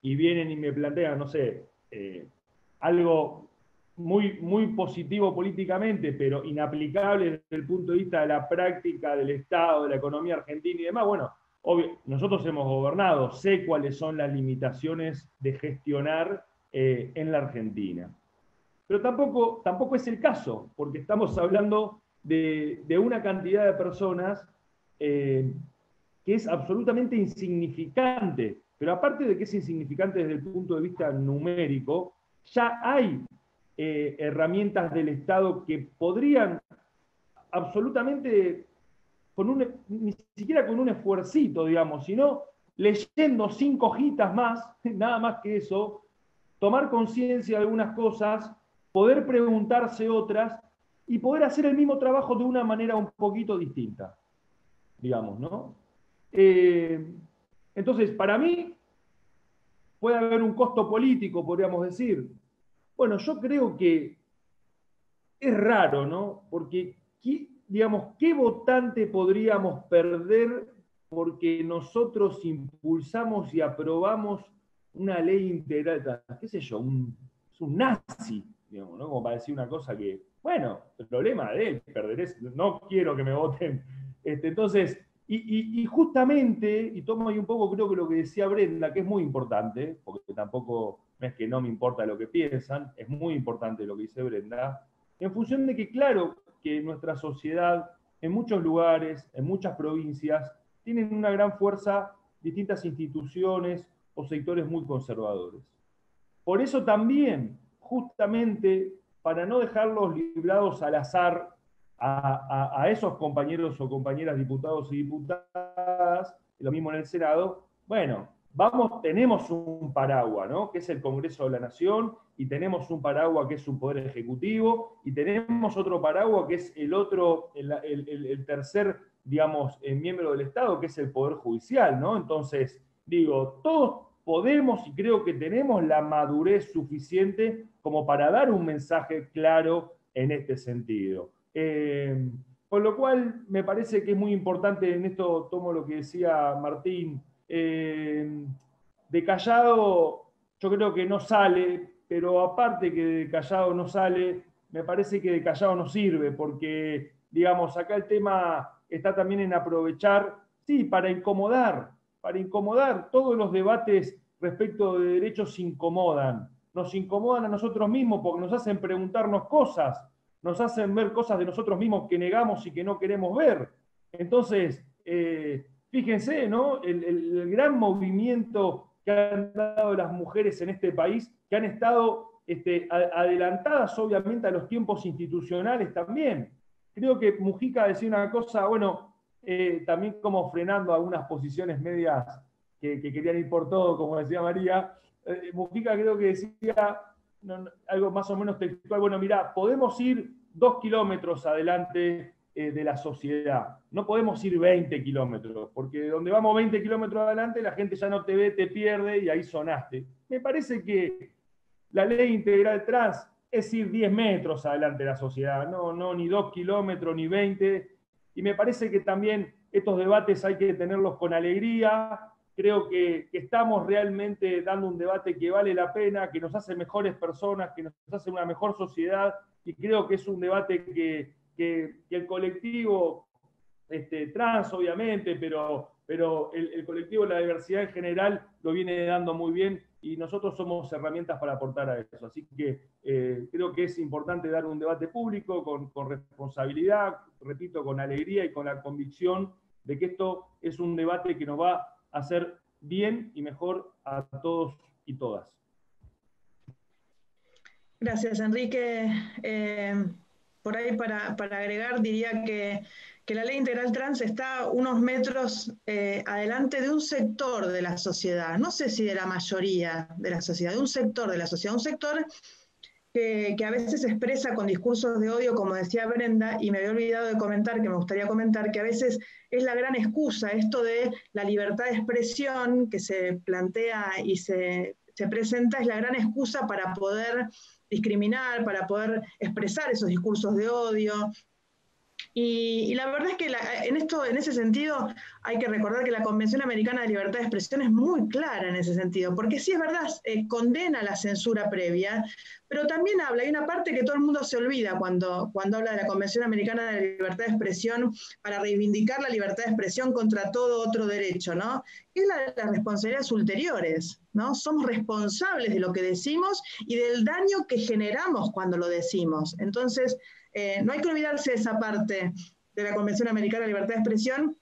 y vienen y me plantean, no sé, algo muy positivo políticamente, pero inaplicable desde el punto de vista de la práctica del Estado, de la economía argentina y demás, bueno, obvio, nosotros hemos gobernado, sé cuáles son las limitaciones de gestionar en la Argentina. Pero tampoco es el caso, porque estamos hablando de una cantidad de personas que es absolutamente insignificante. Pero aparte de que es insignificante desde el punto de vista numérico, ya hay herramientas del Estado que podrían absolutamente, ni siquiera con un esfuercito, digamos, sino leyendo 5 hojitas más, nada más que eso, tomar conciencia de algunas cosas, poder preguntarse otras y poder hacer el mismo trabajo de una manera un poquito distinta, digamos, ¿no? Entonces, para mí, puede haber un costo político, podríamos decir. Bueno, yo creo que es raro, ¿no? Porque, digamos, ¿qué votante podríamos perder porque nosotros impulsamos y aprobamos una ley integral? ¿Qué sé yo? Es un nazi, digamos, ¿no? Como para decir una cosa que, bueno, el problema de él, perderé, no quiero que me voten. Entonces, y justamente, y tomo ahí un poco, creo que lo que decía Brenda, que es muy importante, porque tampoco no es que no me importa lo que piensan, es muy importante lo que dice Brenda, en función de que, claro, que nuestra sociedad, en muchos lugares, en muchas provincias, tienen una gran fuerza distintas instituciones o sectores muy conservadores. Por eso también, justamente, para no dejarlos librados al azar a esos compañeros o compañeras diputados y diputadas, lo mismo en el Senado, bueno, tenemos un paraguas, ¿no? Que es el Congreso de la Nación, y tenemos un paraguas que es un poder ejecutivo, y tenemos otro paraguas que es el tercer, digamos, miembro del Estado, que es el Poder Judicial, ¿no? Entonces, digo, todos podemos y creo que tenemos la madurez suficiente como para dar un mensaje claro en este sentido. Con lo cual, me parece que es muy importante, en esto tomo lo que decía Martín, de Callado yo creo que no sale, pero aparte que de Callado no sale, me parece que de Callado no sirve, porque, digamos, acá el tema está también en aprovechar, sí, para incomodar, todos los debates respecto de derechos nos incomodan a nosotros mismos porque nos hacen preguntarnos cosas, nos hacen ver cosas de nosotros mismos que negamos y que no queremos ver. Entonces, fíjense, ¿no? El gran movimiento que han dado las mujeres en este país, que han estado adelantadas obviamente a los tiempos institucionales también. Creo que Mujica decía una cosa, bueno, también como frenando algunas posiciones medias que querían ir por todo, como decía María. Mujica creo que decía algo más o menos textual, bueno, mirá, podemos ir 2 kilómetros adelante de la sociedad, no podemos ir 20 kilómetros, porque donde vamos 20 kilómetros adelante la gente ya no te ve, te pierde y ahí sonaste. Me parece que la ley integral trans es ir 10 metros adelante de la sociedad, no ni 2 kilómetros ni 20, y me parece que también estos debates hay que tenerlos con alegría. Creo que estamos realmente dando un debate que vale la pena, que nos hace mejores personas, que nos hace una mejor sociedad, y creo que es un debate que el colectivo trans, obviamente, pero el colectivo de la diversidad en general lo viene dando muy bien, y nosotros somos herramientas para aportar a eso. Así que creo que es importante dar un debate público con responsabilidad, repito, con alegría y con la convicción de que esto es un debate que nos va a hacer bien y mejor a todos y todas. Gracias, Enrique. Por ahí para agregar diría que la ley integral trans está unos metros adelante de un sector de la sociedad, no sé si de la mayoría de la sociedad, de un sector de la sociedad, un sector que a veces se expresa con discursos de odio, como decía Brenda, y me había olvidado de comentar, que me gustaría comentar, que a veces es la gran excusa, esto de la libertad de expresión que se plantea y se presenta, es la gran excusa para poder discriminar, para poder expresar esos discursos de odio. Y la verdad es que en ese sentido hay que recordar que la Convención Americana de Libertad de Expresión es muy clara en ese sentido, porque sí es verdad, condena la censura previa, pero también hay una parte que todo el mundo se olvida cuando habla de la Convención Americana de Libertad de Expresión para reivindicar la libertad de expresión contra todo otro derecho, ¿no? Que es la de las responsabilidades ulteriores, ¿no? Somos responsables de lo que decimos y del daño que generamos cuando lo decimos. Entonces, no hay que olvidarse de esa parte de la Convención Americana de Libertad de Expresión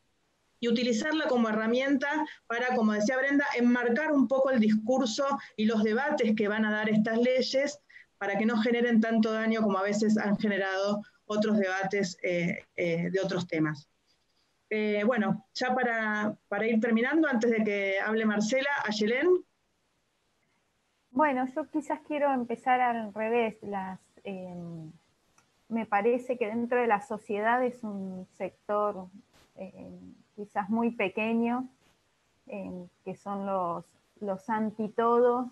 y utilizarla como herramienta para, como decía Brenda, enmarcar un poco el discurso y los debates que van a dar estas leyes para que no generen tanto daño como a veces han generado otros debates de otros temas. Bueno, ya para ir terminando, antes de que hable Marcela, Ayelén. Bueno, yo quizás quiero empezar al revés. Me parece que dentro de la sociedad es un sector quizás muy pequeño, que son los anti-todo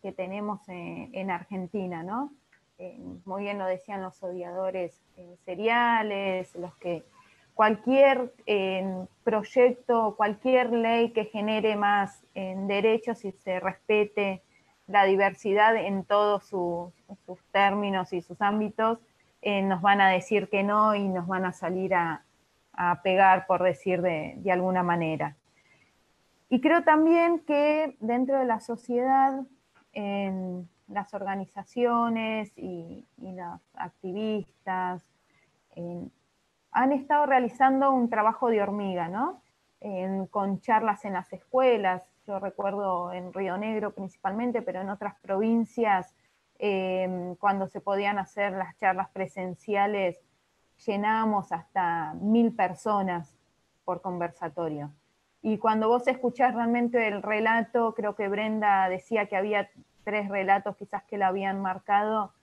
que tenemos en Argentina, ¿no? Muy bien lo decían los odiadores seriales, los que cualquier proyecto, cualquier ley que genere más derechos y se respete la diversidad en todos sus términos y sus ámbitos, nos van a decir que no y nos van a salir a pegar, por decir de alguna manera. Y creo también que dentro de la sociedad, en las organizaciones y los activistas han estado realizando un trabajo de hormiga, ¿no? Con charlas en las escuelas. Yo recuerdo en Río Negro principalmente, pero en otras provincias, cuando se podían hacer las charlas presenciales, llenábamos hasta 1000 personas por conversatorio. Y cuando vos escuchás realmente el relato, creo que Brenda decía que había 3 relatos quizás que la habían marcado,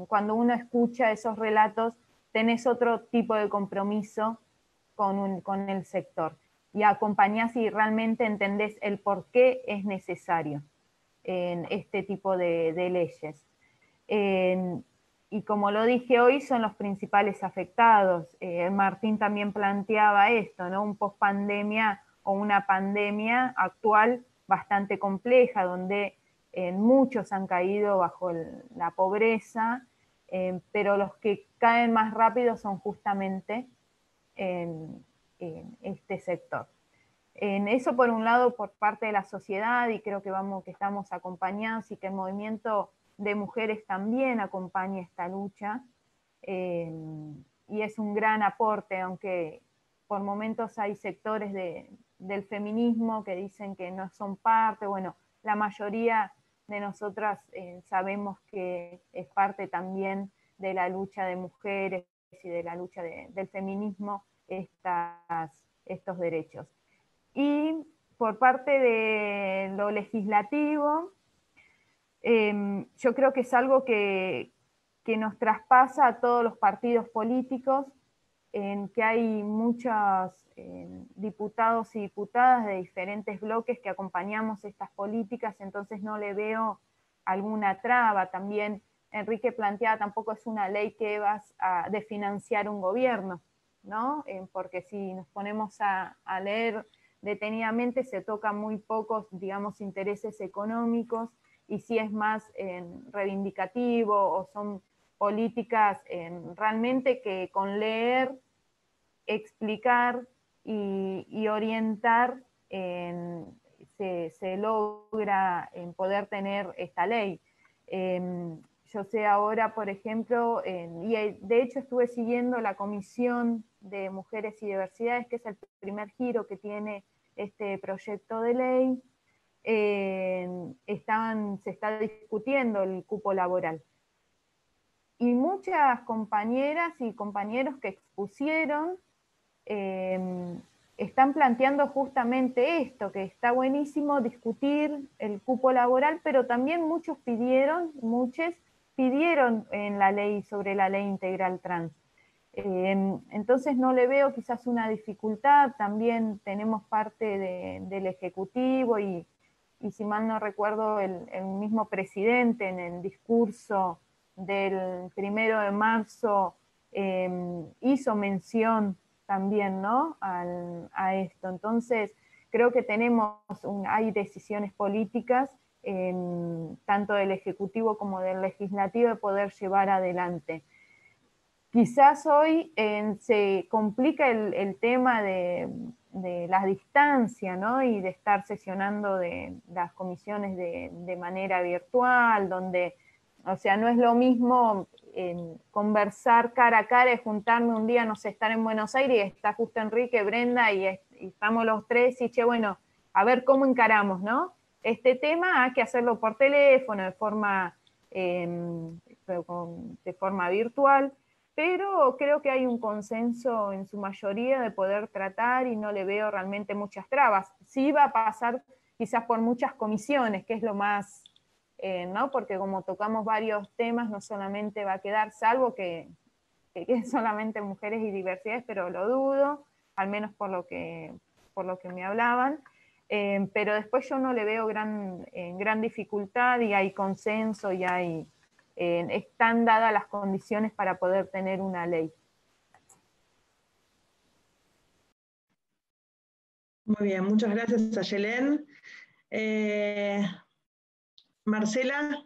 cuando uno escucha esos relatos, tenés otro tipo de compromiso con el sector y acompañás y realmente entendés el por qué es necesario en este tipo de leyes. Y como lo dije hoy, son los principales afectados. Martín también planteaba esto, ¿no? Un post-pandemia o una pandemia actual bastante compleja, donde muchos han caído bajo la pobreza, pero los que caen más rápido son justamente en este sector. En eso, por un lado, por parte de la sociedad, y creo que estamos acompañados y que el movimiento de mujeres también acompaña esta lucha, y es un gran aporte, aunque por momentos hay sectores del feminismo que dicen que no son parte. Bueno, la mayoría de nosotras sabemos que es parte también de la lucha de mujeres y de la lucha del feminismo estos derechos. Y por parte de lo legislativo, yo creo que es algo que nos traspasa a todos los partidos políticos, en que hay muchos diputados y diputadas de diferentes bloques que acompañamos estas políticas, entonces no le veo alguna traba. También Enrique planteaba, tampoco es una ley que vas de financiar un gobierno, ¿no? Porque si nos ponemos a leer detenidamente, se tocan muy pocos, digamos, intereses económicos, y si es más reivindicativo o son políticas realmente que con leer, explicar y orientar se logra poder tener esta ley. Yo sé ahora, por ejemplo, y de hecho estuve siguiendo la Comisión de Mujeres y Diversidades, que es el primer giro que tiene este proyecto de ley. Se está discutiendo el cupo laboral. Y muchas compañeras y compañeros que expusieron están planteando justamente esto, que está buenísimo discutir el cupo laboral, pero también muchos pidieron en la ley sobre la ley integral trans. Entonces no le veo quizás una dificultad. También tenemos parte del Ejecutivo y si mal no recuerdo, el mismo presidente en el discurso del 1 de marzo hizo mención también, ¿no?, a esto. Entonces, creo que hay decisiones políticas, tanto del Ejecutivo como del Legislativo, de poder llevar adelante. Quizás hoy se complica el tema de la distancia, ¿no?, y de estar sesionando de las comisiones de manera virtual, donde, o sea, no es lo mismo conversar cara a cara y juntarme un día, no sé, estar en Buenos Aires y está justo Enrique, Brenda y estamos los tres y, che, bueno, a ver cómo encaramos, ¿no? Este tema hay que hacerlo por teléfono, de forma virtual, pero creo que hay un consenso en su mayoría de poder tratar y no le veo realmente muchas trabas. Sí va a pasar quizás por muchas comisiones, que es lo más, ¿no? Porque como tocamos varios temas, no solamente va a quedar, salvo que queden solamente mujeres y diversidades, pero lo dudo, al menos por lo que me hablaban. Pero después yo no le veo gran dificultad y hay consenso y están dadas las condiciones para poder tener una ley. Muy bien, muchas gracias, Ayelén. Marcela,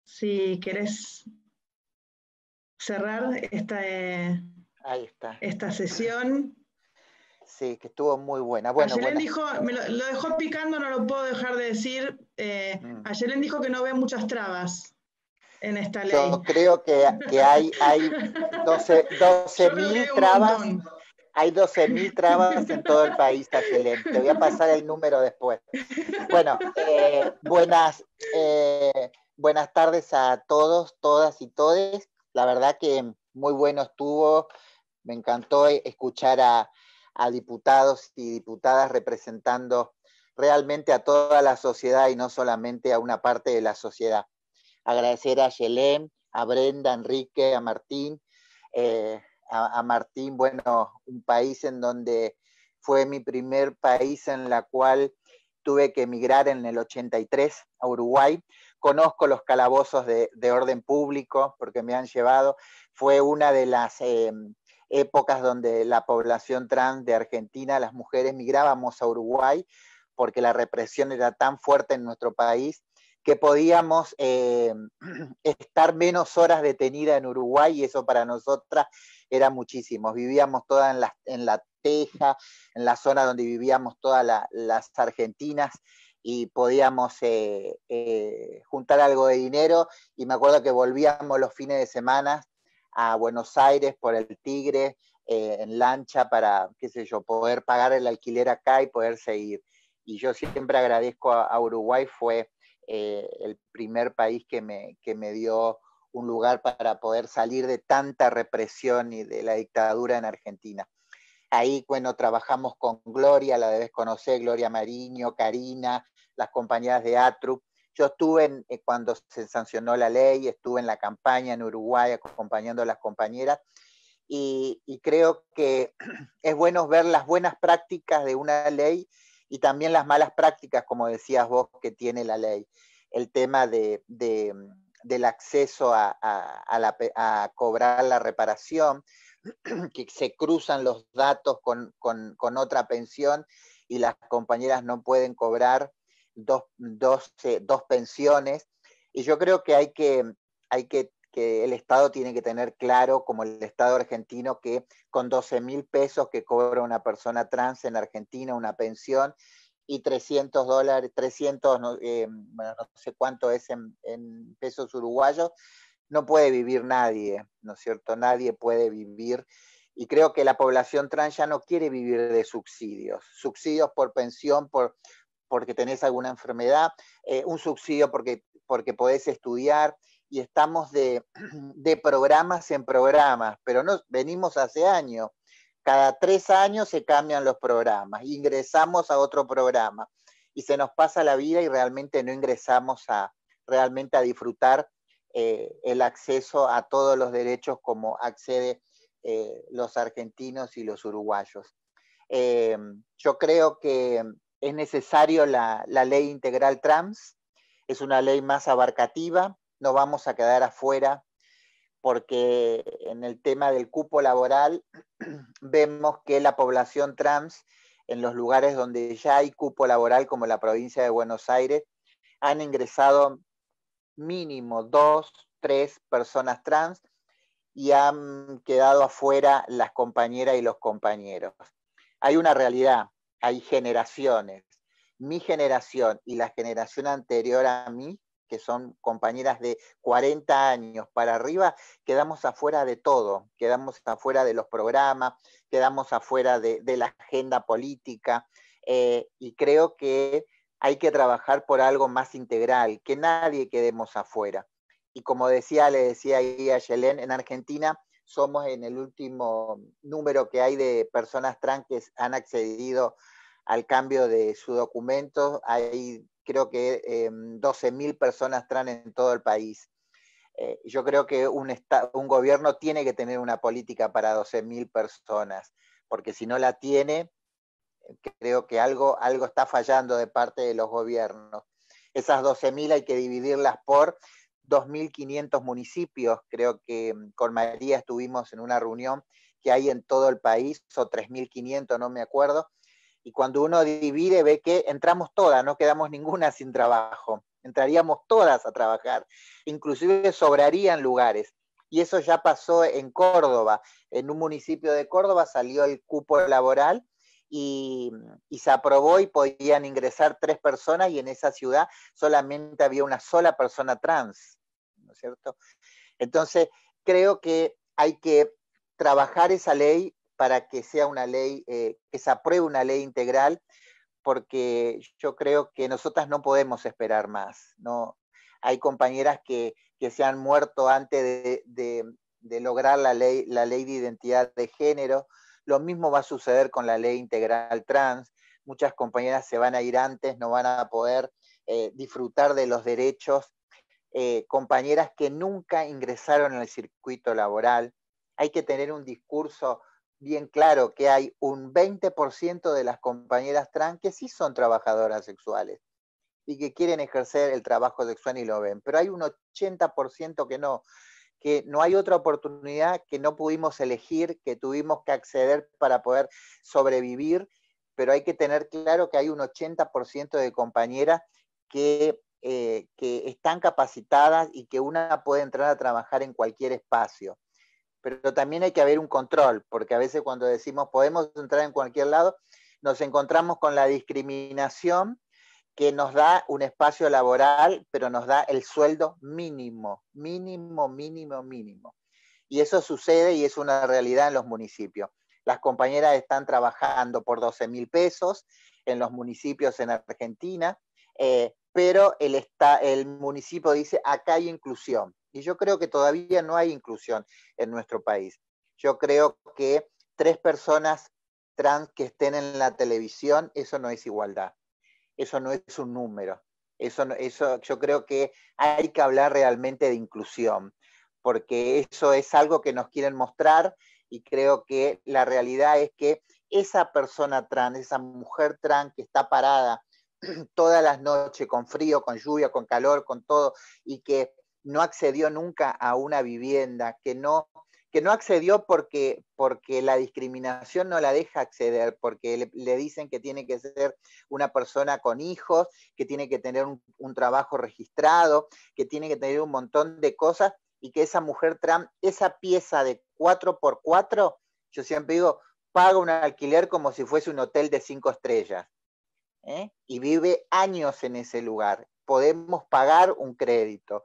si querés cerrar Ahí está. esta sesión. Sí, que estuvo muy buena. Bueno, Ayelén dijo, lo dejó picando, no lo puedo dejar de decir. Ayelén dijo que no ve muchas trabas en esta ley. Yo creo que hay 12.000 trabas. Hay 12.000 trabas en todo el país, Ayelén. Te voy a pasar el número después. Bueno, buenas tardes a todos, todas y todes. La verdad que muy bueno estuvo. Me encantó escuchar a diputados y diputadas representando realmente a toda la sociedad y no solamente a una parte de la sociedad. Agradecer a Ayelén, a Brenda, a Enrique, a Martín. A Martín, bueno, un país en donde fue mi primer país en la cual tuve que emigrar en el 83 a Uruguay. Conozco los calabozos de orden público porque me han llevado. Fue una de las épocas donde la población trans de Argentina, las mujeres, migrábamos a Uruguay porque la represión era tan fuerte en nuestro país que podíamos estar menos horas detenida en Uruguay y eso para nosotras era muchísimo. Vivíamos todas en la teja, en la zona donde vivíamos todas las argentinas y podíamos juntar algo de dinero y me acuerdo que volvíamos los fines de semana a Buenos Aires por el Tigre en lancha para, qué sé yo, poder pagar el alquiler acá y poder seguir. Y yo siempre agradezco a Uruguay, fue el primer país que me dio un lugar para poder salir de tanta represión y de la dictadura en Argentina. Ahí, bueno, trabajamos con Gloria, la debes conocer, Gloria Mariño, Karina, las compañeras de ATRU. Yo estuve cuando se sancionó la ley, estuve en la campaña en Uruguay acompañando a las compañeras y creo que es bueno ver las buenas prácticas de una ley y también las malas prácticas, como decías vos, que tiene la ley. El tema del acceso a cobrar la reparación, que se cruzan los datos con otra pensión y las compañeras no pueden cobrar dos pensiones. Y yo creo que que el Estado tiene que tener claro, como el Estado argentino, que con 12.000 pesos que cobra una persona trans en Argentina, una pensión, y $300, bueno, no sé cuánto es en pesos uruguayos, no puede vivir nadie, ¿no es cierto? Nadie puede vivir. Y creo que la población trans ya no quiere vivir de subsidios por pensión, porque tenés alguna enfermedad, un subsidio porque podés estudiar, y estamos de programas en programas, pero no, venimos hace años. Cada 3 años se cambian los programas, ingresamos a otro programa, y se nos pasa la vida y realmente no ingresamos realmente a disfrutar el acceso a todos los derechos como accede los argentinos y los uruguayos. Yo creo que es necesario la ley integral trans, es una ley más abarcativa, no vamos a quedar afuera porque en el tema del cupo laboral vemos que la población trans, en los lugares donde ya hay cupo laboral, como la provincia de Buenos Aires, han ingresado mínimo 2, 3 personas trans y han quedado afuera las compañeras y los compañeros. Hay una realidad, hay generaciones. Mi generación y la generación anterior a mí, que son compañeras de 40 años para arriba, quedamos afuera de todo, quedamos afuera de los programas, quedamos afuera de la agenda política, y creo que hay que trabajar por algo más integral, que nadie quedemos afuera. Y como le decía ahí a Yelén, en Argentina somos en el último número que hay de personas trans que han accedido al cambio de su documento. Hay creo que 12.000 personas trans en todo el país. Yo creo que un gobierno tiene que tener una política para 12.000 personas, porque si no la tiene, creo que algo está fallando de parte de los gobiernos. Esas 12.000 hay que dividirlas por 2.500 municipios. Creo que con María estuvimos en una reunión que hay en todo el país, o 3.500, no me acuerdo, y cuando uno divide ve que entramos todas, no quedamos ninguna sin trabajo, entraríamos todas a trabajar, inclusive sobrarían lugares. Y eso ya pasó en Córdoba. En un municipio de Córdoba salió el cupo laboral y se aprobó y podían ingresar 3 personas, y en esa ciudad solamente había una sola persona trans, ¿no es cierto? Entonces, creo que hay que trabajar esa ley para que sea una ley, que se apruebe una ley integral, porque yo creo que nosotras no podemos esperar más, ¿no? Hay compañeras que se han muerto antes de lograr la ley de identidad de género. Lo mismo va a suceder con la ley integral trans. Muchas compañeras se van a ir antes, no van a poder disfrutar de los derechos. Compañeras que nunca ingresaron en el circuito laboral. Hay que tener un discurso bien claro, que hay un 20% de las compañeras trans que sí son trabajadoras sexuales y que quieren ejercer el trabajo sexual y lo ven, pero hay un 80% que no hay otra oportunidad, que no pudimos elegir, que tuvimos que acceder para poder sobrevivir, pero hay que tener claro que hay un 80% de compañeras que están capacitadas y que una puede entrar a trabajar en cualquier espacio. Pero también hay que haber un control, porque a veces cuando decimos podemos entrar en cualquier lado, nos encontramos con la discriminación que nos da un espacio laboral, pero nos da el sueldo mínimo, mínimo, mínimo, mínimo. Y eso sucede y es una realidad en los municipios. Las compañeras están trabajando por 12.000 pesos en los municipios en Argentina, pero el municipio dice, acá hay inclusión. Y yo creo que todavía no hay inclusión en nuestro país. Yo creo que 3 personas trans que estén en la televisión, eso no es igualdad. Eso no es un número. Eso yo creo que hay que hablar realmente de inclusión, porque eso es algo que nos quieren mostrar, y creo que la realidad es que esa persona trans, esa mujer trans que está parada todas las noches con frío, con lluvia, con calor, con todo, y que no accedió nunca a una vivienda, que no accedió porque la discriminación no la deja acceder, porque le dicen que tiene que ser una persona con hijos, que tiene que tener un trabajo registrado, que tiene que tener un montón de cosas, y que esa mujer trans, esa pieza de 4x4, yo siempre digo, paga un alquiler como si fuese un hotel de 5 estrellas. Y vive años en ese lugar. Podemos pagar un crédito,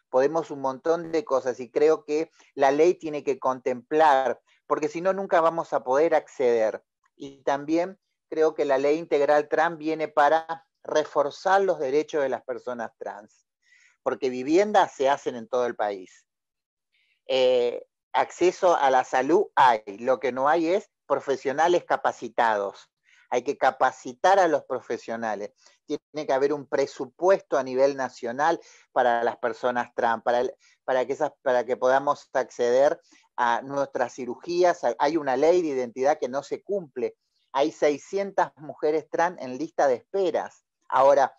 podemos un montón de cosas, y creo que la ley tiene que contemplar, porque si no nunca vamos a poder acceder. Y también creo que la ley integral trans viene para reforzar los derechos de las personas trans, porque viviendas se hacen en todo el país. Acceso a la salud hay, lo que no hay es profesionales capacitados. Hay que capacitar a los profesionales. Tiene que haber un presupuesto a nivel nacional para las personas trans, para que podamos acceder a nuestras cirugías. Hay una ley de identidad que no se cumple. Hay 600 mujeres trans en lista de esperas. Ahora,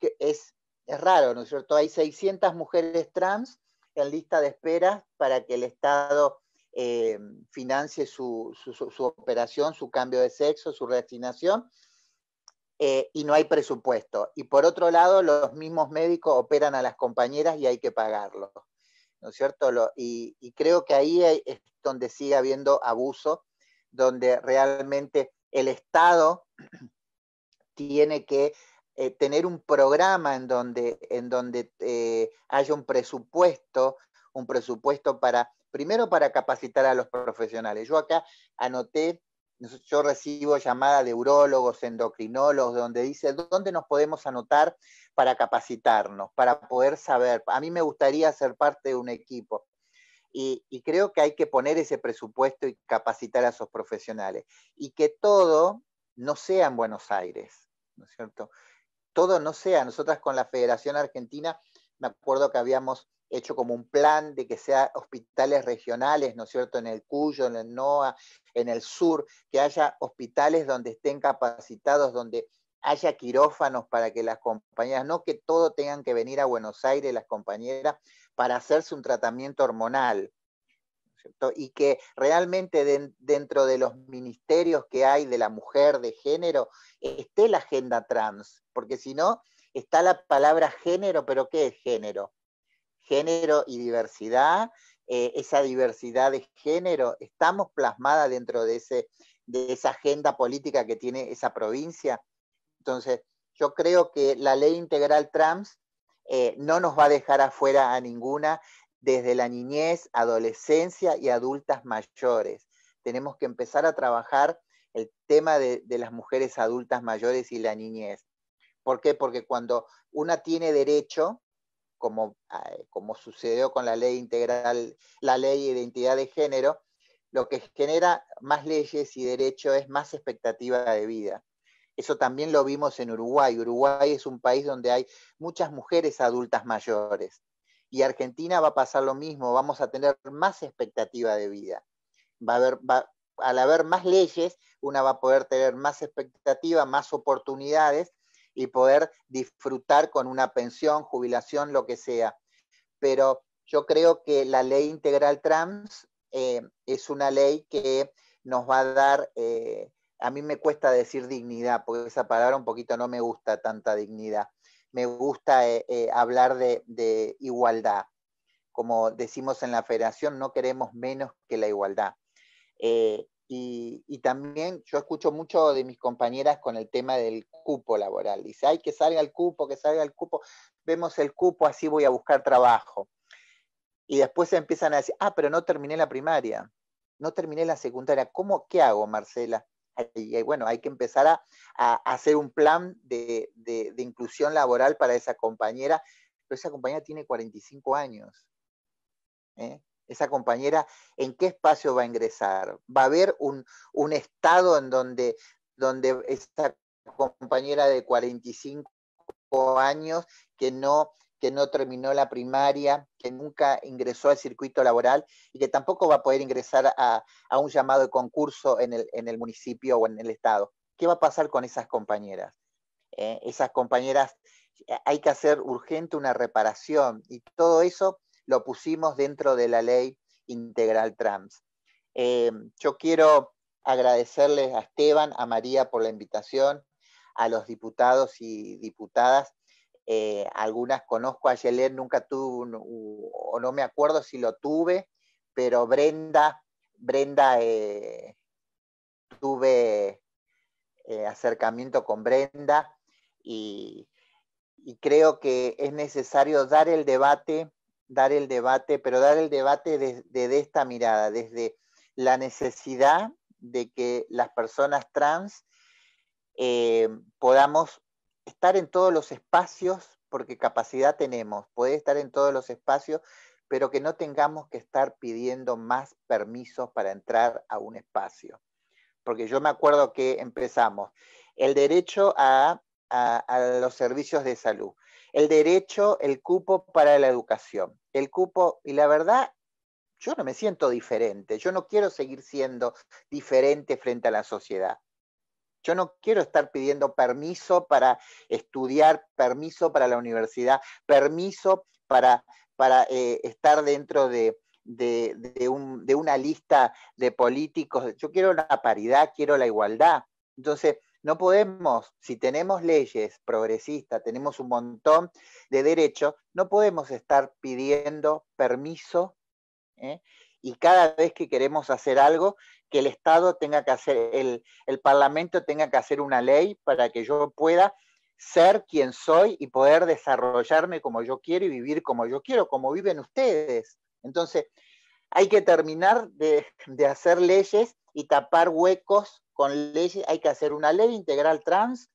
es raro, ¿no es cierto? Hay 600 mujeres trans en lista de espera para que el Estado financie su operación, su cambio de sexo, su reasignación, y no hay presupuesto. Y por otro lado, los mismos médicos operan a las compañeras y hay que pagarlo, ¿no es cierto? Y creo que ahí es donde sigue habiendo abuso, donde realmente el Estado tiene que tener un programa en donde haya un presupuesto primero para capacitar a los profesionales. Yo acá anoté, yo recibo llamadas de urólogos, endocrinólogos, donde dice, ¿dónde nos podemos anotar para capacitarnos, para poder saber? A mí me gustaría ser parte de un equipo. Y creo que hay que poner ese presupuesto y capacitar a esos profesionales. Y que todo no sea en Buenos Aires, ¿no es cierto? Todo no sea. Nosotras con la Federación Argentina, me acuerdo que habíamos hecho como un plan de que sea hospitales regionales, ¿no es cierto? En el Cuyo, en el NOA, en el sur, que haya hospitales donde estén capacitados, donde haya quirófanos para que las compañeras, no que todo tengan que venir a Buenos Aires las compañeras para hacerse un tratamiento hormonal, ¿cierto? Y que realmente dentro de los ministerios que hay de la mujer, de género, esté la agenda trans, porque si no, está la palabra género, pero ¿qué es género? Género y diversidad, esa diversidad de género, ¿estamos plasmada dentro de esa agenda política que tiene esa provincia? Entonces, yo creo que la ley integral trans no nos va a dejar afuera a ninguna, desde la niñez, adolescencia y adultas mayores. Tenemos que empezar a trabajar el tema de las mujeres adultas mayores y la niñez. ¿Por qué? Porque cuando una tiene derecho, como sucedió con la ley integral, la ley de identidad de género, lo que genera más leyes y derechos es más expectativa de vida. Eso también lo vimos en Uruguay. Uruguay es un país donde hay muchas mujeres adultas mayores. Y Argentina va a pasar lo mismo, vamos a tener más expectativa de vida. Al haber más leyes, una va a poder tener más expectativa, más oportunidades y poder disfrutar con una pensión, jubilación, lo que sea. Pero yo creo que la ley integral trans es una ley que nos va a dar, a mí me cuesta decir dignidad, porque esa palabra un poquito no me gusta tanta dignidad. Me gusta hablar de igualdad. Como decimos en la Federación, no queremos menos que la igualdad. Y también yo escucho mucho de mis compañeras con el tema del cupo laboral. Dice, ay, que salga el cupo, vemos el cupo, así voy a buscar trabajo. Y después se empiezan a decir, pero no terminé la primaria, no terminé la secundaria, ¿qué hago, Marcela? Y bueno, hay que empezar a hacer un plan de inclusión laboral para esa compañera, pero esa compañera tiene 45 años. Esa compañera, ¿en qué espacio va a ingresar? ¿Va a haber un estado en donde esta compañera de 45 años que no terminó la primaria, que nunca ingresó al circuito laboral y que tampoco va a poder ingresar a un llamado de concurso en el municipio o en el estado? ¿Qué va a pasar con esas compañeras? Esas compañeras, hay que hacer urgente una reparación y todo eso lo pusimos dentro de la ley integral trans. Yo quiero agradecerles a Esteban, a María por la invitación, a los diputados y diputadas. Algunas conozco, a Yelén nunca tuve, o no me acuerdo si lo tuve, pero Brenda tuve acercamiento con Brenda y creo que es necesario dar el debate, pero dar el debate desde esta mirada, desde la necesidad de que las personas trans podamos estar en todos los espacios, porque capacidad tenemos, poder estar en todos los espacios, pero que no tengamos que estar pidiendo más permisos para entrar a un espacio. Porque yo me acuerdo que empezamos el derecho a los servicios de salud, el derecho, el cupo para la educación, el cupo, y la verdad, yo no me siento diferente, yo no quiero seguir siendo diferente frente a la sociedad. Yo no quiero estar pidiendo permiso para estudiar, permiso para la universidad, permiso para para estar dentro de una lista de políticos. Yo quiero la paridad, quiero la igualdad. Entonces, no podemos, si tenemos leyes progresistas, tenemos un montón de derechos, no podemos estar pidiendo permiso, y cada vez que queremos hacer algo, que el Estado tenga que hacer, el Parlamento tenga que hacer una ley para que yo pueda ser quien soy y poder desarrollarme como yo quiero y vivir como yo quiero, como viven ustedes. Entonces, hay que terminar de hacer leyes y tapar huecos con leyes. Hay que hacer una ley integral trans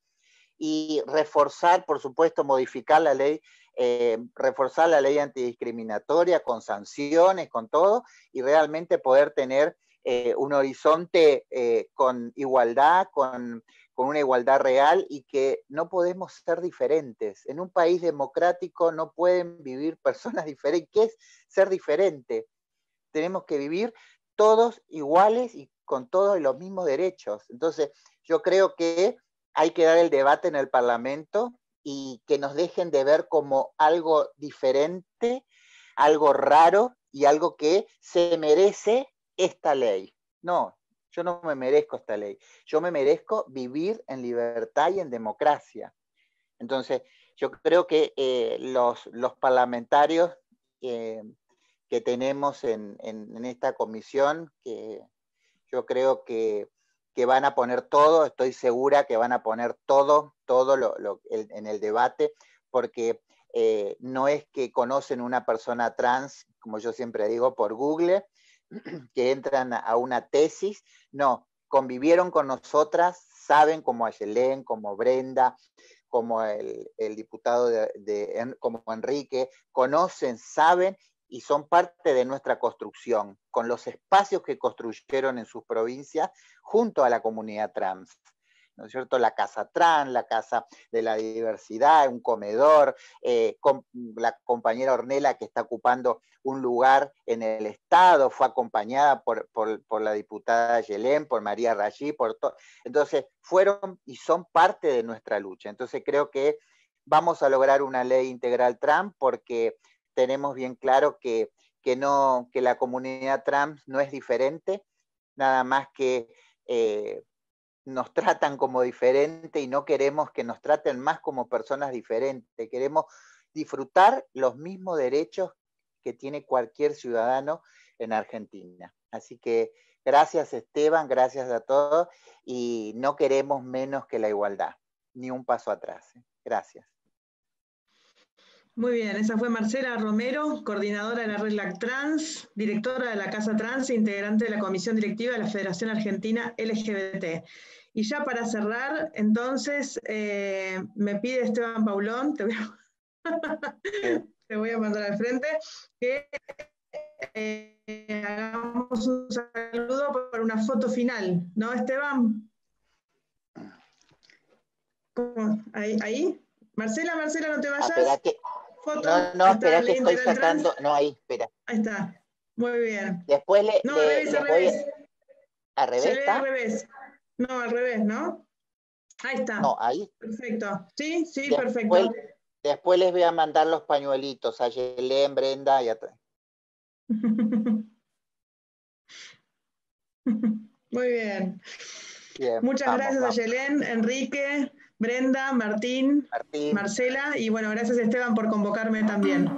y reforzar, por supuesto, modificar la ley, reforzar la ley antidiscriminatoria con sanciones, con todo, y realmente poder tener un horizonte con igualdad, con una igualdad real, y que no podemos ser diferentes. En un país democrático no pueden vivir personas diferentes. ¿Qué es ser diferente? Tenemos que vivir todos iguales y con todos los mismos derechos. Entonces, yo creo que hay que dar el debate en el Parlamento y que nos dejen de ver como algo diferente, algo raro y algo que se merece esta ley. No, yo no me merezco esta ley. Yo me merezco vivir en libertad y en democracia. Entonces, yo creo que los parlamentarios que tenemos en esta comisión, que yo creo que van a poner todo, estoy segura que van a poner todo en el debate, porque no es que conocen una persona trans, como yo siempre digo, por Google, que entran a una tesis, no, convivieron con nosotras, saben, como Ayelén, como Brenda, como el diputado como Enrique, conocen, saben, y son parte de nuestra construcción, con los espacios que construyeron en sus provincias junto a la comunidad trans, ¿no es cierto? La casa trans, la casa de la diversidad, un comedor, con la compañera Ornella, que está ocupando un lugar en el Estado, fue acompañada por la diputada Yelén, por María Rayí, entonces fueron y son parte de nuestra lucha. Entonces creo que vamos a lograr una ley integral trans, porque tenemos bien claro que la comunidad trans no es diferente, nada más que nos tratan como diferente y no queremos que nos traten más como personas diferentes. Queremos disfrutar los mismos derechos que tiene cualquier ciudadano en Argentina. Así que gracias, Esteban, gracias a todos, y no queremos menos que la igualdad, ni un paso atrás. Gracias. Muy bien, esa fue Marcela Romero, coordinadora de la Red Trans, directora de la Casa Trans e integrante de la Comisión Directiva de la Federación Argentina LGBT. Y ya para cerrar, entonces, me pide Esteban Paulón, te voy a mandar al frente, que hagamos un saludo por una foto final, ¿no, Esteban? ¿Cómo? ¿Ahí? Marcela, no te vayas. Espera que... Foto. No, espera que estoy sacando... No, ahí, espera. Ahí está. Muy bien. Después no, al revés. ¿Al revés está? Al revés. No, al revés, ¿no? Ahí está. No, ahí. Perfecto. Sí, Después, perfecto. Después les voy a mandar los pañuelitos a Yelén, Brenda y a... Muy bien. Bien, muchas gracias a Yelén, Enrique, Brenda, Martín, Marcela, y bueno, gracias Esteban por convocarme también.